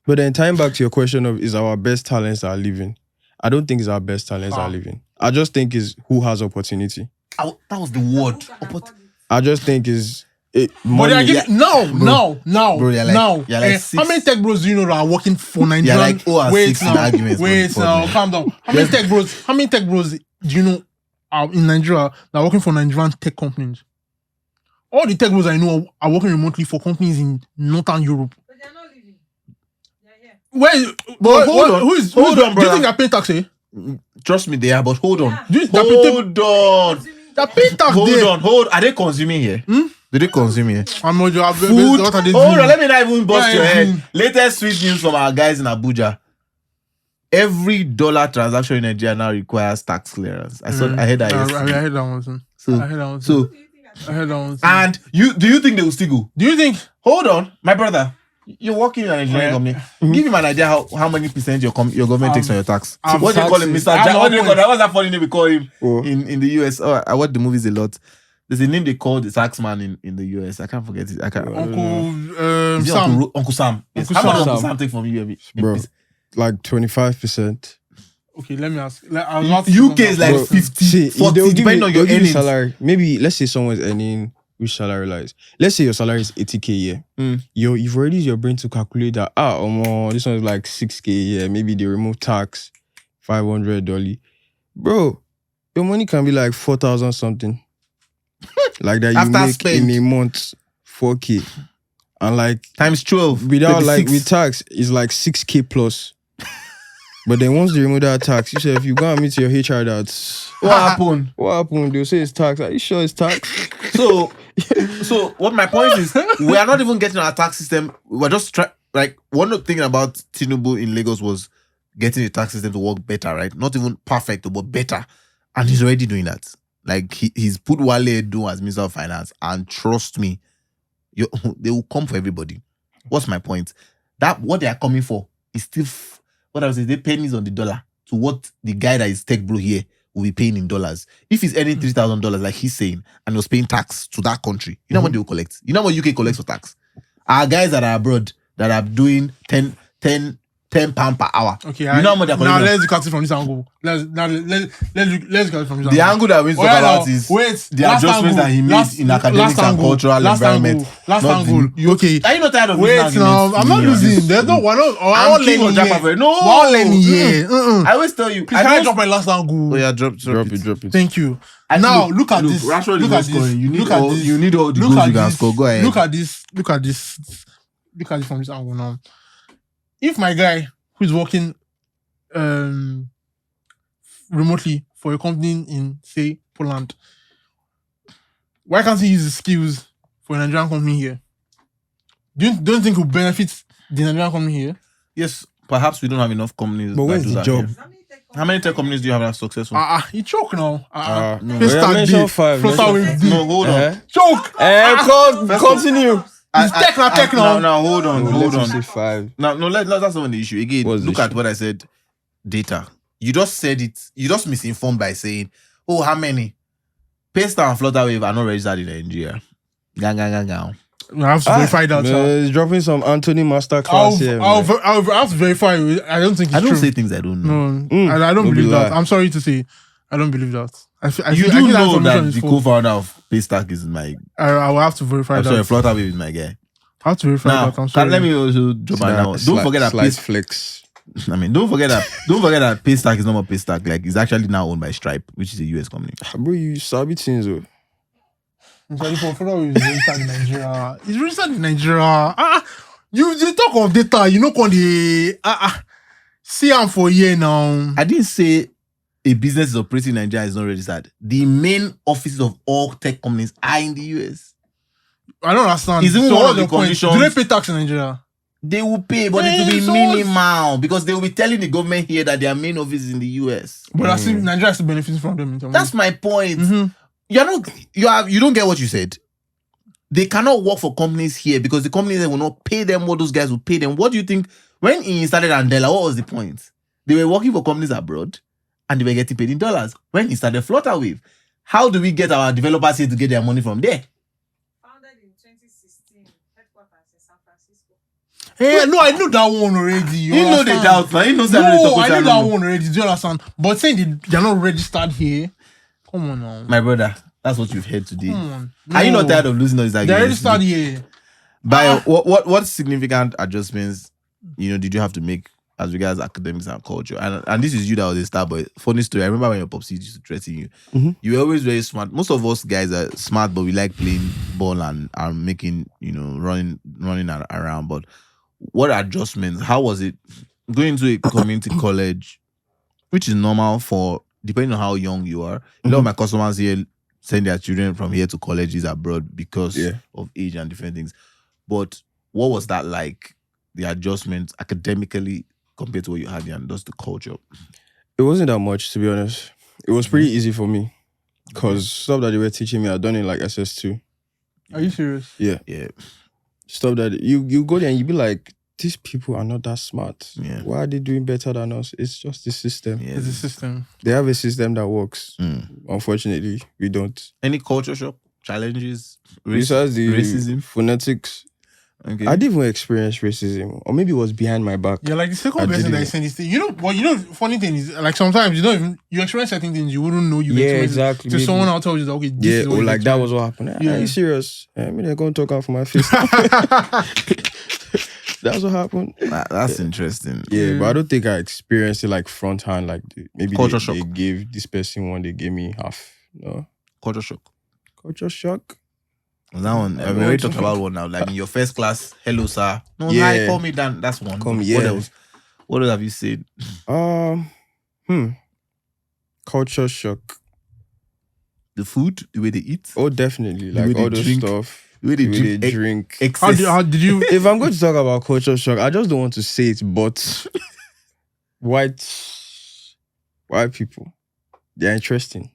But then tying back to your question of is our best talents that are living, I don't think it's our best talents that are living. I just think is who has opportunity. That was the word. I just think is it But money. they are giving, now, Bro, you're like- now. you're like How many tech bros do you know that are working for Nigerian? You're like 0 and wait 6 in now, arguments for wait the now, pod, calm down. How many tech bros do you know are in Nigeria that are working for Nigerian tech companies? All the tech bros I know are working remotely for companies in Northern Europe. But they're not leaving. They're here. Where? But hold on, hold on, Do you brother. think they're paying tax? Eh? Trust me, they are, but hold on. Yeah. Do you think they're paying? Hold on. They're paying tax Hold there. on. Are they consuming here? Do they consume here? I'm not sure. Food. What are they Hold doing? on, let me not even bust Yeah, your yeah. head. Latest sweet news from our guys in Abuja. Every dollar transaction in Nigeria now requires tax clearance. I heard that I yesterday. heard that one. Son. I heard that one. So, Who do you think I heard that one. Son. and do you think they will still go? Do you think? Hold on, my brother. You're working in an engineering company. Give him an idea how many percent your government takes on your tax. What do you call him, Mr. I'm Jack? What do you not call that? What's that funny name we call him Oh. in the US? Oh, I watch the movies a lot. There's a name they call the tax man in the US. I can't forget it. I can't. Uncle Is it Sam. Uncle Sam. Yes. Uncle How much Sam. Uncle Sam take from you every Bro, like 25%. Okay, let me ask. I was about to say UK is like something. 50, See, 40, they'll give depending you- on they'll your give you earnings. salary. Maybe let's say someone's earning which salary lies. Let's say your salary is 80K a year. You've already used your brain to calculate that. This one is like 6K a year. Maybe they remove tax, $500. Bro, your money can be like 4,000 something. Like that you After make spend. in a month 4K. And like Times 12. without like 36. with tax, it's like 6K plus. But then once they remove that tax, you say if you go and meet your HR, that's What happened? what happened? They'll say it's tax. Are you sure it's tax? So what my point is, we are not even getting our tax system. We're just one of the thing about Tinubu in Lagos was getting the tax system to work better, right? Not even perfect, but better. And he's already doing that. Like he's put Wale Edo as Minister of Finance, and trust me, they will come for everybody. What's my point? That what they are coming for is still what I was saying. They pennies on the dollar to what the guy that is tech bro here will be paying in dollars. If he's earning $3,000, like he's saying, and was paying tax to that country, you know what they will collect? You know what UK collects for tax? Our guys that are abroad that are doing 10 pounds per hour. Okay, you know how much they're now collecting? let's look at it from this angle. Let's look at it from this angle. The angle that we talk Well, about now, is wait, the last adjustments angle, that he made last- in academics last and angle, cultural last environment. angle, last not angle. Okay. Are you not tired of Wait losing now, arguments I'm to not me? losing. There's no, we're not. We're I'm all king of learning Japa, here. no. We're all learning here. I always tell you. Please, can I drop my last angle? Oh yeah, drop Drop it. Thank you. Now look at this. Rashford Look is at not scoring. this. You need Look at all. this. You need all the Look goals at you can this. score. Go ahead. Look at this. Look at it from this angle now. If my guy who is working remotely for a company in, say, Poland, why can't he use his skills for a Nigerian company here? Don't you think it will benefit the Nigerian company here? Yes, perhaps we don't have enough companies. But that where's do the that job? here. How many tech companies do you have that are successful? He choke now. No. Face Yeah, tag mention day, five, floater mention wave day. No, hold on. Eh? Choke. Continue. It's tech now. Now, hold on, hold on. Say 5. No, that's not even the issue. Again, What's the look at issue? what I said. Data. You just said it. You just misinformed by saying, "Oh, how many?" Paystar and Flutterwave are not registered in Nigeria. Gang. I have to verify that. He's dropping some Anthony masterclass I'll here. man. have to verify it. I don't think it's I don't true. say things I don't know. No, I don't Don't be believe that. lie. I'm sorry to say, I don't believe that. I You think do that know information that is the false. co-founder of Paystack is my. I will have to verify I'm that. sorry, Flutterwave is my guy. I have to verify Now, that. I'm sorry. let me also drop my now. Don't forget that Slice flex. I mean, don't forget that Paystack is not more Paystack. Like, it's actually now owned by Stripe, which is a US company. Bro, you sabi things, though. Sorry for fellow is registered in Nigeria. It's registered in Nigeria. You talk of data, you know, the see am for here now. I didn't say a business is operating in Nigeria is not registered. The main offices of all tech companies are in the US. I don't understand. Is it So one what's of the your point? conditions? Do they pay tax in Nigeria? They will pay, but it will be so minimal because they will be telling the government here that their main office is in the US. But I see Nigeria still benefits from them in terms That's my point. Mhm. You don't get what you said. They cannot work for companies here because the companies will not pay them what those guys will pay them. What do you think? When he started Andela, what was the point? They were working for companies abroad and they were getting paid in dollars. When he started Flutterwave, how do we get our developers here to get their money from there? Founded in 2016, headquarters in San Francisco. Hey, no, I knew that one already. You know the understand? doubt, man. You know No, I knew that one already. Do you understand? But saying they're not registered here, come on now. My brother, that's what you've heard today. Come on. Are you not No. tired of losing all these They're arguments? registered here. By what significant adjustments, did you have to make as regards academics and culture? And this is you that was a star boy. Funny story. I remember when your popsy used to threaten you. Mhm. You were always very smart. Most of us guys are smart, but we like playing ball and are making, running around. But what adjustments? How was it going to a community college, which is normal for depending on how young you are? A lot of my customers here send their children from here to colleges abroad because of age and different things. But what was that like? The adjustment academically compared to what you had here and just the culture? It wasn't that much, to be honest. It was pretty easy for me because stuff that they were teaching me, I'd done it like SS2. Are you serious? Yeah. Yeah. Stuff that you go there and you be like, these people are not that smart. Yeah. Why are they doing better than us? It's just the system. Yeah. It's a system. They have a system that works. Mm. Unfortunately, we don't. Any culture shock challenges? Besides the racism? phonetics, Okay. I didn't even experience racism, or maybe it was behind my back. You're like the second I person didn't. that is saying this thing. Funny thing is, like sometimes you experience certain things you wouldn't know you Yeah, experienced. exactly. So maybe. someone else tells you that, okay, this Yeah, is what or you like that experienced. was what happened. Yeah. Are you serious? I mean, they're going to talk out for my face. That's what happened. That's interesting. Yeah, but I don't think I experienced it like front hand. Like maybe Culture they shock. gave this person one, they gave me half. No, Culture shock. culture shock. That one, I mean, we talked about one now. Like in your first class, hello, sir. No, Yeah. hi, call me Dan. That's one. Call me, What yeah. else? What else have you said? Culture shock. The food, the way they eat, Oh, definitely. The way Like they all those drink. stuff. the way they The way drink, they drink. excess. How did you? If I'm going to talk about culture shock, I just don't want to say it, but white people, they're interesting.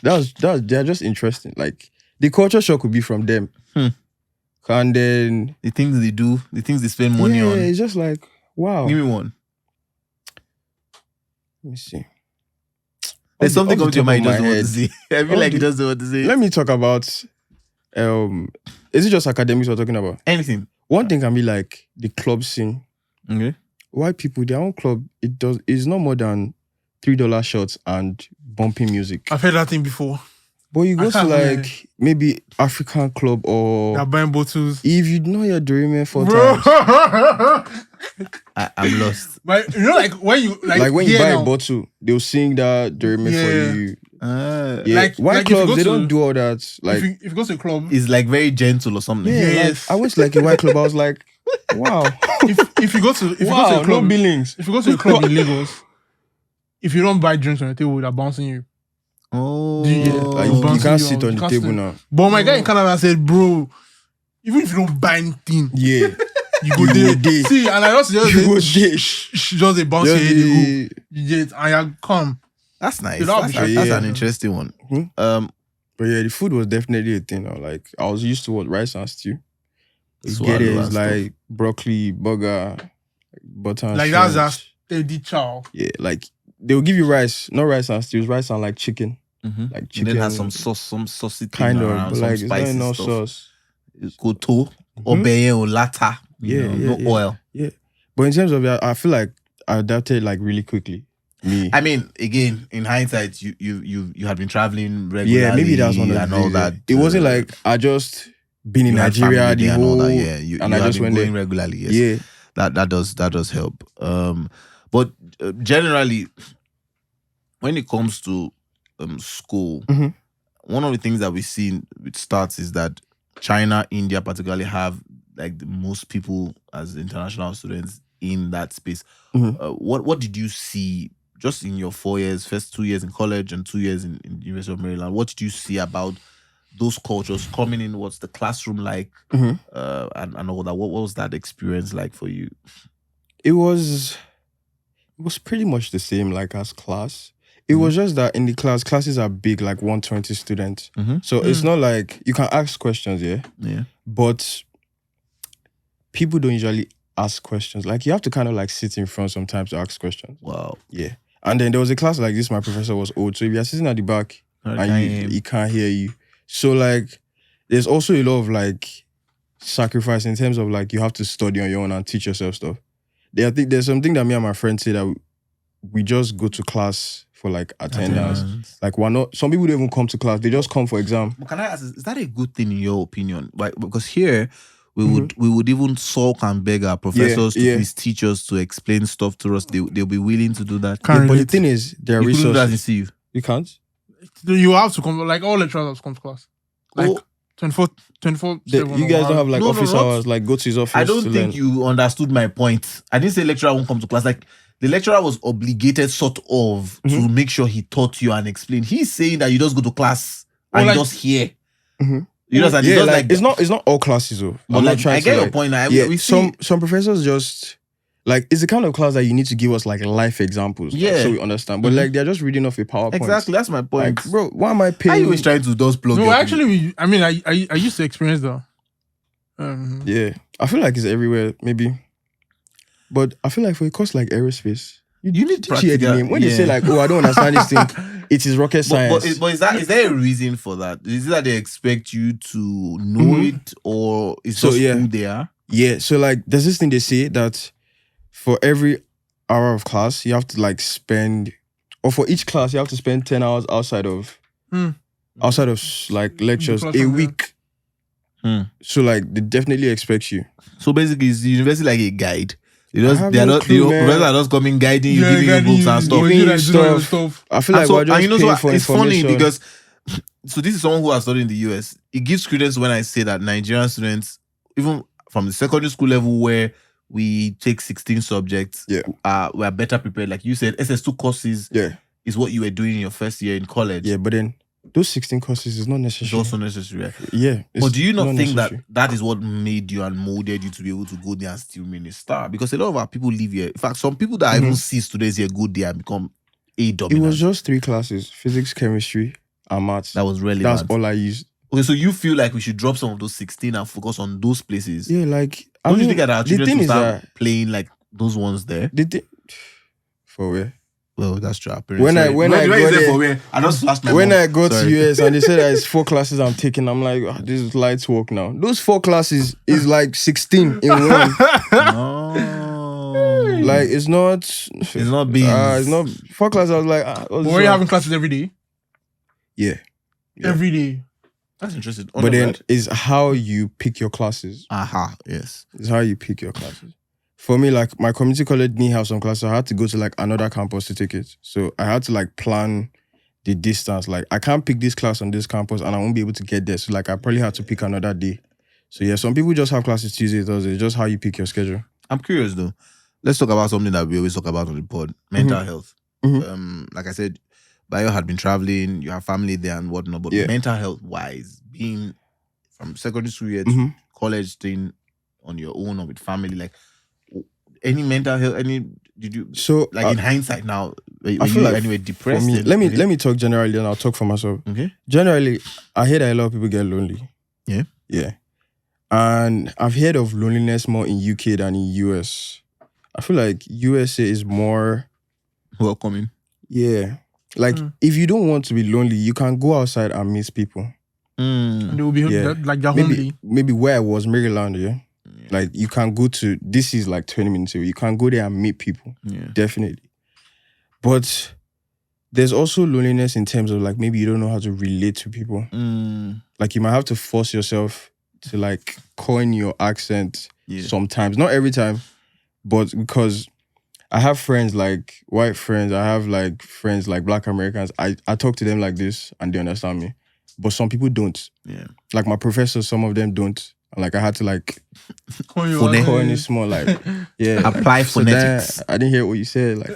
They're just interesting. Like the culture shock would be from them. And then The things they do, the things they spend money yeah, on. it's just like, wow. Give me one. Let me see. There's something Off coming the to your top mind of you just my want to head. say. I feel Off like the- you just don't want to say. Let me talk about is it just academics we're talking about? Anything. One thing can be like the club scene. Okay. White people, their own club, it's not more than $3 shots and bumping music. I've heard that thing before. But you go I to can't like maybe African club They're or buying bottles. if you know your Dorime 4 Bro. times. I'm lost. But like when you Like when you here buy now, a bottle, they'll sing that Dorime Yeah. for you. Yeah, Like- white like if you clubs, go they to- don't do all that. Like, if you go to a club, It's like very gentle or something. yeah, Yes. like, I went to like a white club, I was like, wow. if you go to a Wow, club, no billings. if you go to a club in Lagos, if you don't buy drinks on the table, they're bouncing you. Oh. Yeah, Like, Oh. you Bouncing can't you sit on- on you the can't table sit- now. But my guy in Canada said, bro, even if you don't buy anything, Yeah. you go You there. go there. See, and I just You go say, there. just a bounce your head, you Yeah. go. You get, and you come. That's nice. You know, That's, I'm that's sure- an yeah. interesting one. Hmm? But yeah, the food was definitely a thing. Like I was used to what rice and stew. You Swallow get it, and it's stuff. like broccoli, burger, butter. And Like that's shrimp. that steady chow. Yeah, like they will give you rice, not rice and stew, it's rice and like chicken, Mm-hmm. like And chicken. then has some sauce, some saucy thing kind of, around, but some like it's not spicy enough stuff. sauce. Koto, obeyen or lata. Yeah, no yeah. oil. But in terms of that, I feel like I adapted like really quickly. Me, I mean, again, in hindsight, you had been traveling regularly. yeah, maybe that's one of the and all things, that. It wasn't like I just been in you had Nigeria family the there and all whole. that. Yeah, you and I had just been went going there. regularly. Yes. Yeah, that does help. But generally, when it comes to school, Mhm. one of the things that we see with stats is that China, India particularly have like the most people as international students in that space. Mhm. What did you see just in your 4 years, first 2 years in college and 2 years in University of Maryland? What did you see about those cultures coming in? What's the classroom like? Mhm. And all that. What was that experience like for you? It was pretty much the same like as class. It was just that in the classes are big, like 120 students. So it's not like you can ask questions, Yeah. but people don't usually ask questions. Like you have to kind of like sit in front sometimes to ask questions. Wow. Yeah. And then there was a class like this, my professor was old. So if you're sitting at the back and he can't hear you. So like there's also a lot of like sacrifice in terms of like you have to study on your own and teach yourself stuff. I think there's something that me and my friend say that we just go to class for like attendance. Like we're not, some people don't even come to class, they just come for exam. But can I ask, is that a good thing in your opinion? Like, because here we would even sulk and beg our professors to please teach us, to explain stuff to us. They'll be willing to do that. Can't But the relate. thing is, there are You couldn't do that in resources. CU. You can't? You have to come, like all lecturers have to come to class. Like Oh. 24/7. You guys don't have like No, office not- hours, like go to his office. I don't to think learn. you understood my point. I didn't say lecturer won't come to class. Like the lecturer was obligated sort of to make sure he taught you and explained. He's saying that you just go to class and like- you just hear. Mhm. You know, and Yeah, it's just like it's not all classes though. But I'm like, not trying I to get your like, point. Now. yeah, We see, some professors just like it's the kind of class that you need to give us like life examples, like, Yeah. so we understand. But like they're just reading off a PowerPoint. exactly. That's my point. Like, bro, why am I Are paying? you always trying to just plug? No, your- actually, I used to experience that. Yeah, I feel like it's everywhere, maybe. But I feel like for a course like aerospace, You need did you hear the practical- name? When they say yeah. like, oh, I don't understand this thing, it is rocket science. But is there a reason for that? Is it that they expect you to know it, or it's So, just yeah. who they are? Yeah, so like there's this thing they say that for every hour of class, you have to like spend, or for each class, you have to spend 10 hours outside of like lectures a classroom, yeah. week. So like they definitely expect you. So basically, is the university like a guide? have They're no not clue, the man. professors are just coming guiding you, giving you books and stuff. Giving you stuff. stuff. I feel And like so, we're just and you know, paying so for it's funny information. because so this is someone who has studied in the US. It gives credence when I say that Nigerian students, even from the secondary school level where we take 16 subjects, we're better prepared. Like you said, SS2 courses is what you were doing in your first year in college. Yeah, but then those 16 courses is not It's necessary. also necessary. Right? Yeah. But do you not think necessary. that is what made you and molded you to be able to go there and still remain a star? Because a lot of our people live here. In fact, some people that even see students here go there and become a It dominant. was just 3 classes: physics, chemistry, and maths. That was relevant. That's all I used. Okay, so you feel like we should drop some of those 16 and focus on those places? Yeah, like Don't you think that our the children thing should is start that playing like those ones there? for where? Well, that's true. When I go there- where? I just flashed my When mom. I go Sorry. to US and they said that it's 4 classes I'm taking, I'm like, "Ah, this is light work now. Those 4 classes is like 16 in one. No. Like it's not beans. it's not 4 classes. I was like, But were you having classes every day? Yeah. Every day. That's interesting. But then it's how you pick your classes. Aha, yes. It's how you pick your classes. For me, like my community college didn't have some classes. I had to go to like another campus to take it. So I had to like plan the distance. Like I can't pick this class on this campus and I won't be able to get there. So like I probably had to pick another day. So yeah, some people just have classes Tuesday, Thursday. Just how you pick your schedule. I'm curious though. Let's talk about something that we always talk about on the pod: mental health. Like I said, Bayo had been traveling. You have family there and whatnot. But mental health wise, being from secondary school year to college, staying on your own or with family, like any mental health, did you like in hindsight now? Were I feel you like anyway depressed? For me, let me talk generally, and I'll talk for myself. Okay. Generally, I hear that a lot of people get lonely. Yeah. Yeah. And I've heard of loneliness more in UK than in US. I feel like USA is more welcoming. Yeah. Like if you don't want to be lonely, you can go outside and meet people. And they will be like they're homely. Maybe where I was, Maryland, like you can go to, this is like 20 minutes away. You can go there and meet people. Yeah. Definitely. But there's also loneliness in terms of like maybe you don't know how to relate to people. Like you might have to force yourself to like coin your accent sometimes. Not every time, but because I have friends like white friends, I have like friends like Black Americans. I talk to them like this and they understand me. But some people don't. Yeah. Like my professors, some of them don't. And like I had to like Phonetic. call in it small, like yeah. Apply like, so then phonetics. I didn't hear what you said, like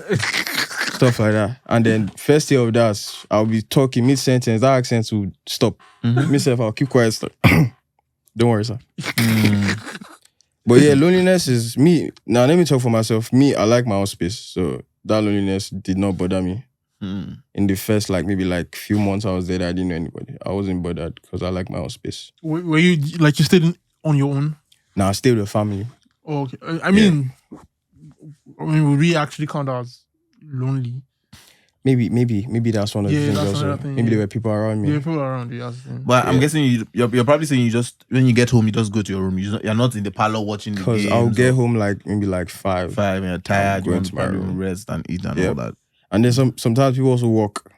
stuff like that. And then first year of that, I'll be talking mid-sentence, that accent will stop. Myself, I'll keep quiet. Like, don't worry, sir. But yeah, loneliness is me. Now let me talk for myself. Me, I like my own space. So that loneliness did not bother me. In the first maybe few months I was there, I didn't know anybody. I wasn't bothered because I like my own space. Were you like you stayed on your own? Now I stayed with family. Oh, okay. I mean, would we actually count as lonely? Maybe that's one of the things that's also. another thing, Maybe there were people around me. Yeah, people around you. That's the thing. But I'm guessing you're probably saying you just when you get home you just go to your room. You're not in the parlor watching the games. Because I'll get home maybe 5. And you're tired. You going want to to my probably room. rest and eat and Yep. all that. And then sometimes people also work.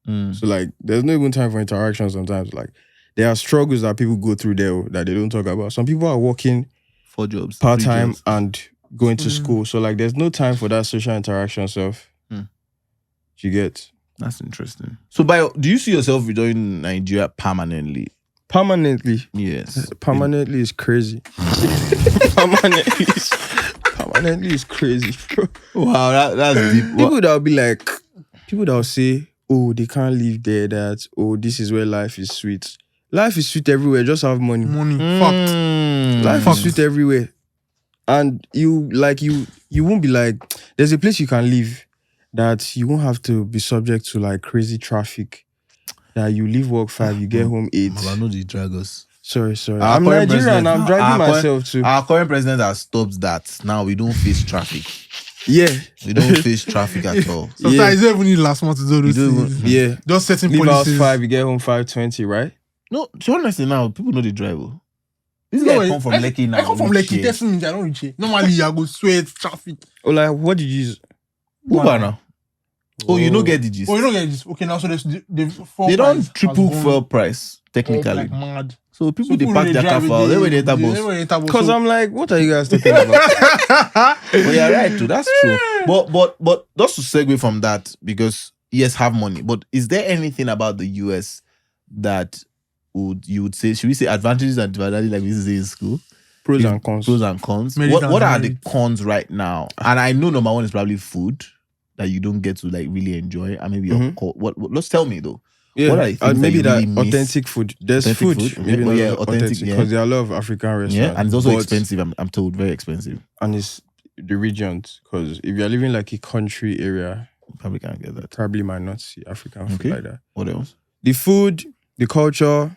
So there's no even time for interaction sometimes. Like there are struggles that people go through there that they don't talk about. Some people are working 4 jobs. 3 part-time jobs. and going to school. So there's no time for that social interaction stuff. You get? That's interesting. So do you see yourself rejoining Nigeria permanently? Permanently? Yes. Permanently is crazy. Permanently is crazy, bro. Wow, that's deep. People that will say, oh, they can't live there, that, oh, this is where life is sweet. Life is sweet everywhere, just have money. Fact. Life is sweet everywhere. And you won't be there's a place you can live that you won't have to be subject to crazy traffic. That you leave work 5, you get home 8. I know the dragons. Sorry. Our I'm current Nigerian, president- I'm driving myself too. Our current president has stopped that. Now we don't face traffic. Yeah. We don't face traffic at all. Sometimes you don't even need last month to do those You don't things. Yeah. Just setting Leave house policies. 5, you get home 5:20, right? No, to be honest now, people know the drive. Oh. This No, guy come from Lekki now. I come from reach Lekki. here. That's me. I don't reach here. Normally, I go sweat traffic. Oh, what did you use? Uber now. Oh, you don't get the gist. Oh, you don't get this. Okay, now so They don't triple fuel price technically. like mad. So people they People park dey their car drive for it, they when they enter they bus. when they enter bus. Because So- I'm what are you guys talking about? But you're right too. That's true. But just to segue from that, because yes, have money. But is there anything about the US that you would say? Should we say advantages and disadvantages like we used to say in school? Pros and cons. Pros and cons. Merits What and are the demerits. cons right now? And I know number one is probably food that you don't get to really enjoy. And maybe your what? Let's tell me though. Yeah, What are the things maybe that you really miss? authentic food. There's Authentic food. food? Maybe Yeah, not yeah, authentic authentic, yeah. because there are a lot of African restaurants. Yeah, and it's also but- expensive. I'm told very expensive. And it's the regions. Because if you're living a country area, Probably can't get that. probably might not see African food Okay. like that. What else? The food, the culture,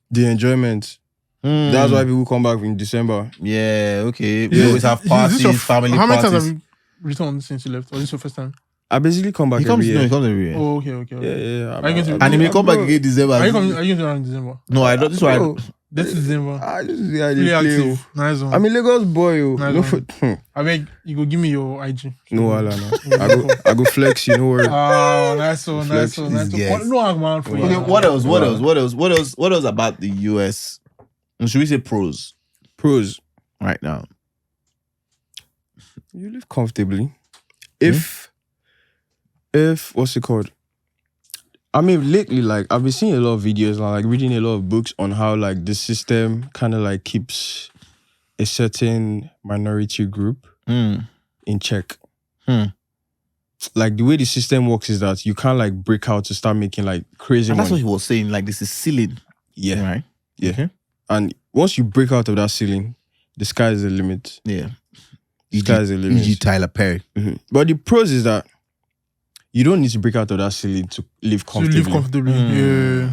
the enjoyment. That's why people come back in December. Yeah, okay. We Is always have this your- parties, family How many times parties. have you returned since you left? Or is this your first time? I basically come back He comes, every no, year. he comes every year. Oh, okay. Yeah. Are you going to- And he may come back again December. Are you going around December? No, I don't. This one. Bro, This is December. this is the idea. Really Play, oh. active. Nice one. I'm a Lagos boy. Oh. Nice No, one. I beg you go give me your IG. no, I go flex. You know where? Oh, nice one, nice Flex one, nice these one. guys. No, I'm man for Okay, you. what else? What else about the US? Should we say pros Pros. right now? You live comfortably. If what's it called? I mean, lately, I've been seeing a lot of videos, reading a lot of books on how the system kind of keeps a certain minority group in check. The way the system works is that you can't break out to start making crazy And that's what money. he was saying. This is ceiling, Yeah, right? yeah. Okay. And once you break out of that ceiling, the sky is the limit. Yeah. The sky is the limit. E.g. Tyler Perry. Mhm. But the pros is that you don't need to break out of that ceiling to live To comfortably. live comfortably. Yeah.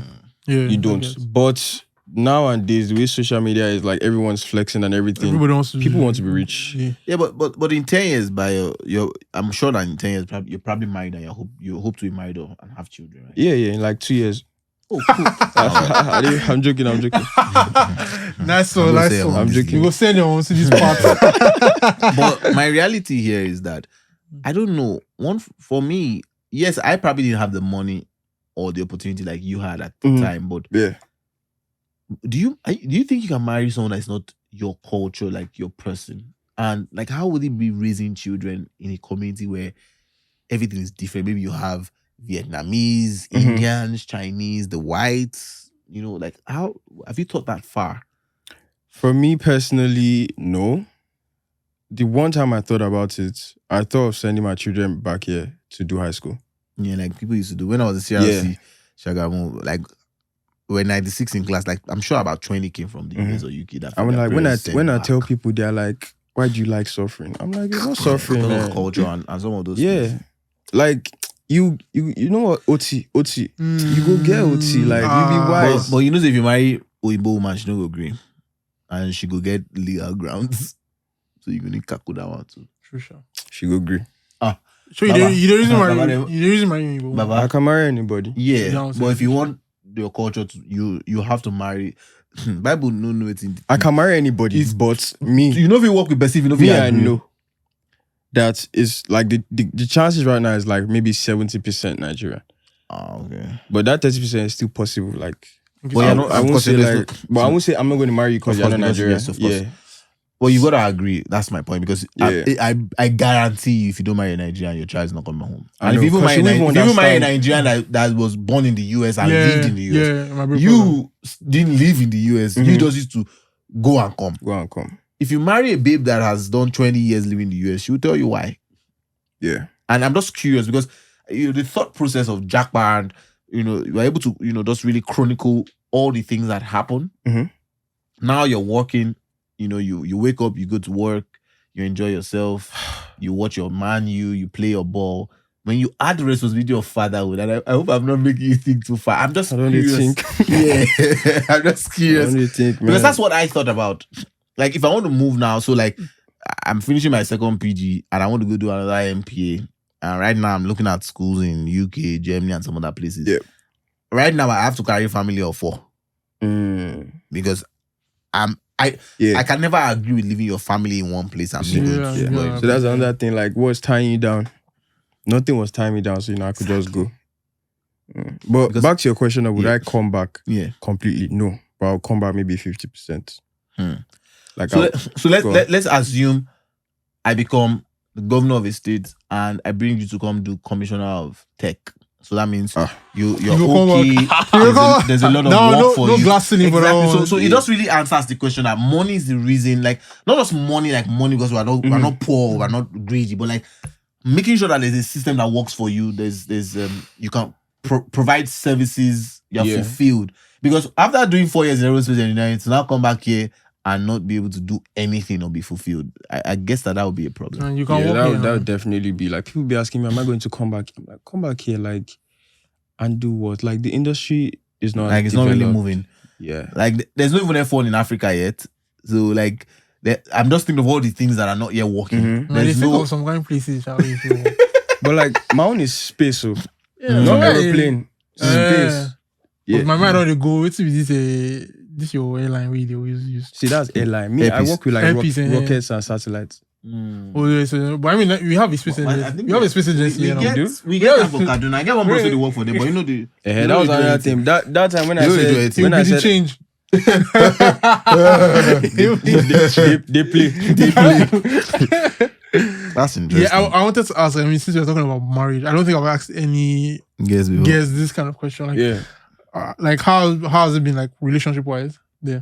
You I don't. guess. But nowadays, the way social media is everyone's flexing and everything. Everybody wants to. People want to be rich. Yeah. Yeah, but in 10 years, by your I'm sure that in 10 years you're probably married and you hope to be married and have children, right? Yeah, in 2 years. Oh, cool. I'm joking. Nice I'm one, gonna nice say one. I'm You joking. go send your own to this part. But my reality here is that I don't know. For me, yes, I probably didn't have the money or the opportunity like you had at the Mhm. time. But Yeah. do you think you can marry someone that's not your culture, like your person? And like, how would it be raising children in a community where everything is different? Maybe you have Vietnamese, Indians, Chinese, the whites. You know, like, how have you thought that far? For me personally, no. The one time I thought about it, I thought of sending my children back here to do high school. Yeah, like people used to do when I was in CRC, Shagamu, like when 96 in class, like I'm sure about 20 came from the US or UK. That I mean, their like when I parents sent I back. tell people, they're like, "Why do you like suffering?" I'm like, "It's not suffering, Because man." of culture and some of those Yeah, things. like you know what OT. You go get OT, like you be wise. But you know, if you marry Oibo woman, she don't go agree, and she go get legal grounds. So you need kaku that one too. Sure. She go agree. So Baba. you don't reason Baba, marry you don't reason marry me, bro. Baba. I can marry anybody. Yeah, Yeah, but if you want your culture to, you have to marry. Bible no know it in. I can marry anybody, but me, You know if you work with Bessie, if you know if you I agree. know that is like the chances right now is like maybe 70% Nigerian, Okay. but that 30% is still possible. Like, Okay, But so you're not- I of won't course, say there's like, no- but I won't say I'm not going to marry you because Of you're course, not because- Nigerian. yes, of course. Yeah, Well, you gotta agree. That's my point because Yeah. I guarantee you, if you don't marry a Nigerian, your child is not coming home. I And if know, you even 'cause marry, she won't if you even marry a understand. Nigerian that was born in the US and yeah, lived in the US, yeah, my bro problem. you didn't live in the US. You Mhm. just used to go and come. go and come. If you marry a babe that has done 20 years living in the US, she will tell you why. Yeah, And I'm just curious because the thought process of Jackpot, and you are able to just really chronicle all the things that happen. Mhm. Now you're working, you wake up, you go to work, you enjoy yourself, you watch your man, you play your ball. When you add the responsibility of fatherhood, and I hope I'm not making you think too far. I'm just I don't really curious. think. Yeah, I'm just I curious. don't really think, man. Because that's what I thought about. Like, if I want to move now, so like I'm finishing my second PG and I want to go do another MPA. And right now I'm looking at schools in UK, Germany, and some other places. Yeah. Right now I have to carry a family of 4 because I can never agree with leaving your family in one place and moving Yeah, to yeah. where- So that's another thing. Like, what's tying you down? Nothing was tying me down, so I could just go. But Because- back to your question of would Yeah. I come back Yeah. completely? No, but I'll come back maybe 50%. Like, So go on. let's assume I become the governor of a state and I bring you to come do commissioner of tech. So that means you're You go okay. come There's a lot of no, work for no you. glass ceiling for that Exactly. one. So it just really answers the question that money is the reason. Like, not just money, like money because we're not poor, we're not greedy, but like making sure that there's a system that works for you. There's you can provide services. You're Yeah. fulfilled. Because after doing 4 years in aerospace engineering, to now come back here and not be able to do anything or be fulfilled, I guess that would be a problem. And you can yeah, walk that here would now. definitely be like, people be asking me, am I going to come back? I'm like, come back here, like, and do what? Like, the industry is not Like, it's not really developed. moving. Yeah. Like, there's not even F1 in Africa yet. So like, I'm just thinking of all the things that are not yet working. Mhm. No, they There's think no of some kind of places, shall we? But like, my own is space, so Yeah, not yeah. aeroplane, space. Yeah. Yeah. My mind already go. Wait till this your airline way they always use. See, that's airline. Me, I Airpiece. work with like Airpiece, rockets and satellites. Oh, yeah, so, but I mean, we have a space agency. We have a space agency. We you know. get that for Kaduna. I get one person to work for them, but you know the. That was another thing. That time when I You know they do said, it. It will when be I the said, change. they play. That's interesting. Yeah, I wanted to ask. I mean, since we're talking about marriage, I don't think I've asked any Guess before. guests this kind of question. Like, Yeah. like how has it been like relationship wise? Yeah.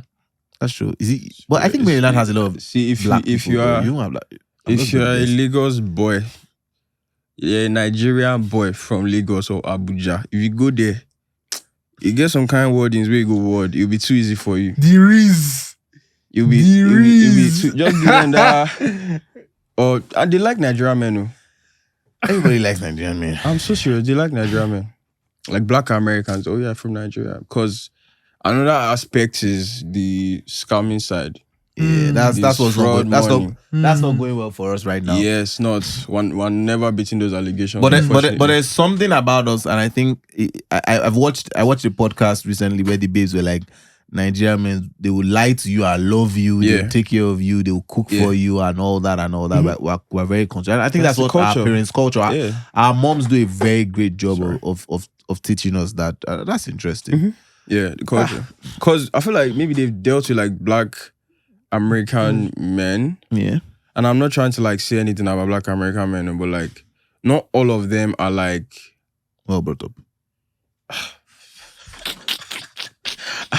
That's true. Is it? But I think Maryland has a lot of See, if black you people, are though. You don't have black. I'm if just you're gonna a guess. Lagos boy, a Nigerian boy from Lagos or Abuja, if you go there, you get some kind of wordings where you go word, it'll be too easy for you. There is. You'll be too, just give them that. And they like Nigerian men. Oh. Everybody likes Nigerian men. I'm so serious. They like Nigerian men, like Black Americans. Oh yeah, from Nigeria. Because another aspect is the scamming side. Yeah, that's This what's not fraud good. That's money. not going well for us right now. Yes, not one never beating those allegations. But unfortunately. there's something about us, and I think I watched a podcast recently where the babes were like, Nigerian men, they will lie to you and love you, Yeah. they'll take care of you, they'll cook Yeah. for you and all that. But we're very conscious. I think That's that's the what our culture. parents' culture. Yeah. Our moms do a very great job Sorry. of teaching us that. That's interesting. Mhm. Yeah, the culture. Because I feel like maybe they've dealt with like Black American men, Yeah. and I'm not trying to like say anything about Black American men, but like not all of them are like well brought up.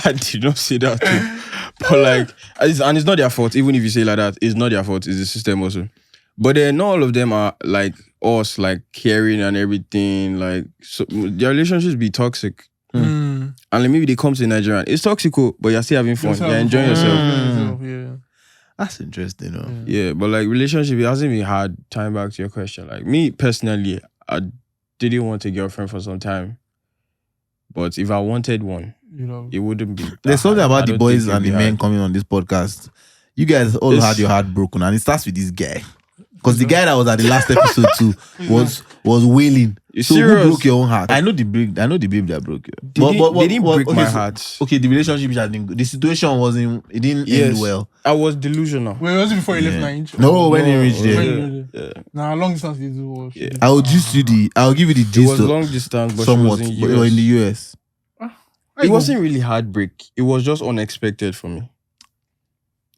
I did not say that too. But like, and it's not their fault. Even if you say it like that, it's not their fault. It's the system also. But then not all of them are like us, like caring and everything. Like, so their relationships be toxic. And like, maybe they come to Nigeria. It's toxic, but you're still having fun. You're enjoying yourself. Yeah. That's interesting, Yeah, but like relationship, it hasn't been hard. Time back to your question. Like me personally, I didn't want a girlfriend for some time. But if I wanted one, it wouldn't be. There's something hard. about I the don't boys think and the it'd be men hard. coming on this podcast. You guys all had your heart broken, and it starts with this guy. Because the guy that was at the last episode too was wailing. So serious? who broke your own heart? I know the babe that broke you. They didn't break okay, my so- heart. Okay, the relationship didn't go. The situation wasn't. It didn't end well. I was delusional. Wait, was it before you left Yeah. Nige? No, when he reached there. When you did it? Nah, long distance you do. was- Yeah. I'll give you the It gist was of long distance, but somewhat, she was in but you're in the US. US. It wasn't really heartbreak. It was just unexpected for me.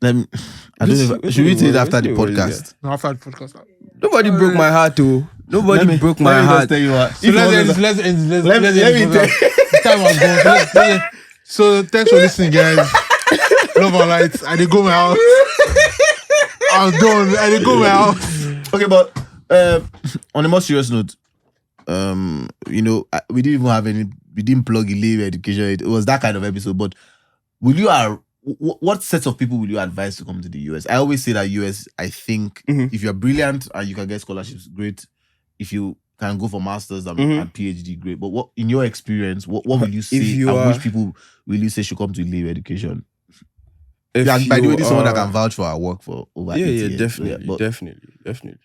I don't know. Should we say it after the podcast? No, after the podcast. Nobody broke my heart, too. Nobody broke my heart. Tell you what. So let's Let end. me tell The time has gone. So thanks for listening, guys. Love and lights. I did go my house. I'm done. I did go my house. Okay, but on a more serious note, we didn't even have any. We didn't plug Ilay education. It was that kind of episode. But what sets of people will you advise to come to the US? I always say that US. I think if you're brilliant and you can get scholarships, great. If you can go for masters and PhD, great. But what, in your experience, what will you say? Which people will you say should come to Ilay education? By the way, this is someone that can vouch for our work for over 8 years. Definitely, definitely.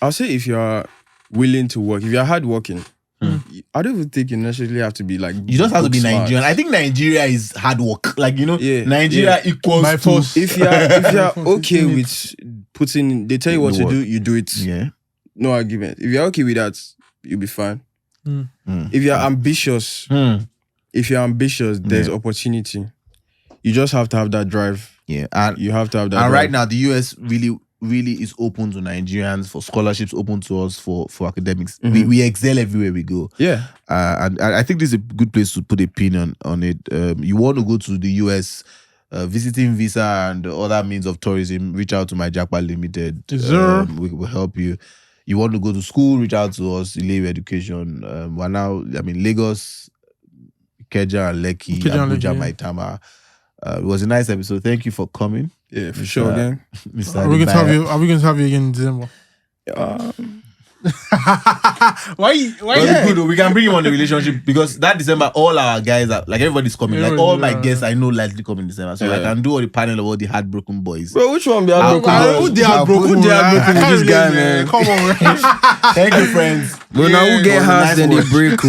I'll say if you are willing to work, if you're hardworking, I don't even think you necessarily have to be like. You just have to be smart. Nigerian. I think Nigeria is hard work. Like, Nigeria equals By to. force. If you're okay with putting, they tell you what to do, you do it. Yeah. No argument. If you're okay with that, you'll be fine. If you're ambitious, there's opportunity. You just have to have that drive. Yeah. And You have to have that. And drive. right now, the US really is open to Nigerians for scholarships, open to us for academics. We excel everywhere we go. Yeah. And I think this is a good place to put a pin on it. You want to go to the US, visiting visa and other means of tourism, reach out to my Jackpot Limited. Yes, sir. We will help you. You want to go to school, reach out to us, Ilay Education. We're now, Lagos, Ikeja and Lekki, Ikeja and Abuja, Lekki, Maitama. It was a nice episode. Thank you for coming. Yeah, for sure, again. Mr. Are we going to have Adibaya. you? Are we going to have you again in December? Why? But it's good though. We can bring him on the relationship because that December, all our guys are like everybody's coming. Like all my guests I know likely come in December. So I can do all the panel of all the heartbroken boys. Bro, which one be heartbroken? Who they are broken? Who they are broken I with can't this guy, relate, man? Come on, man. Thank you, friends. But now who It get was a hearts nice then they one. break?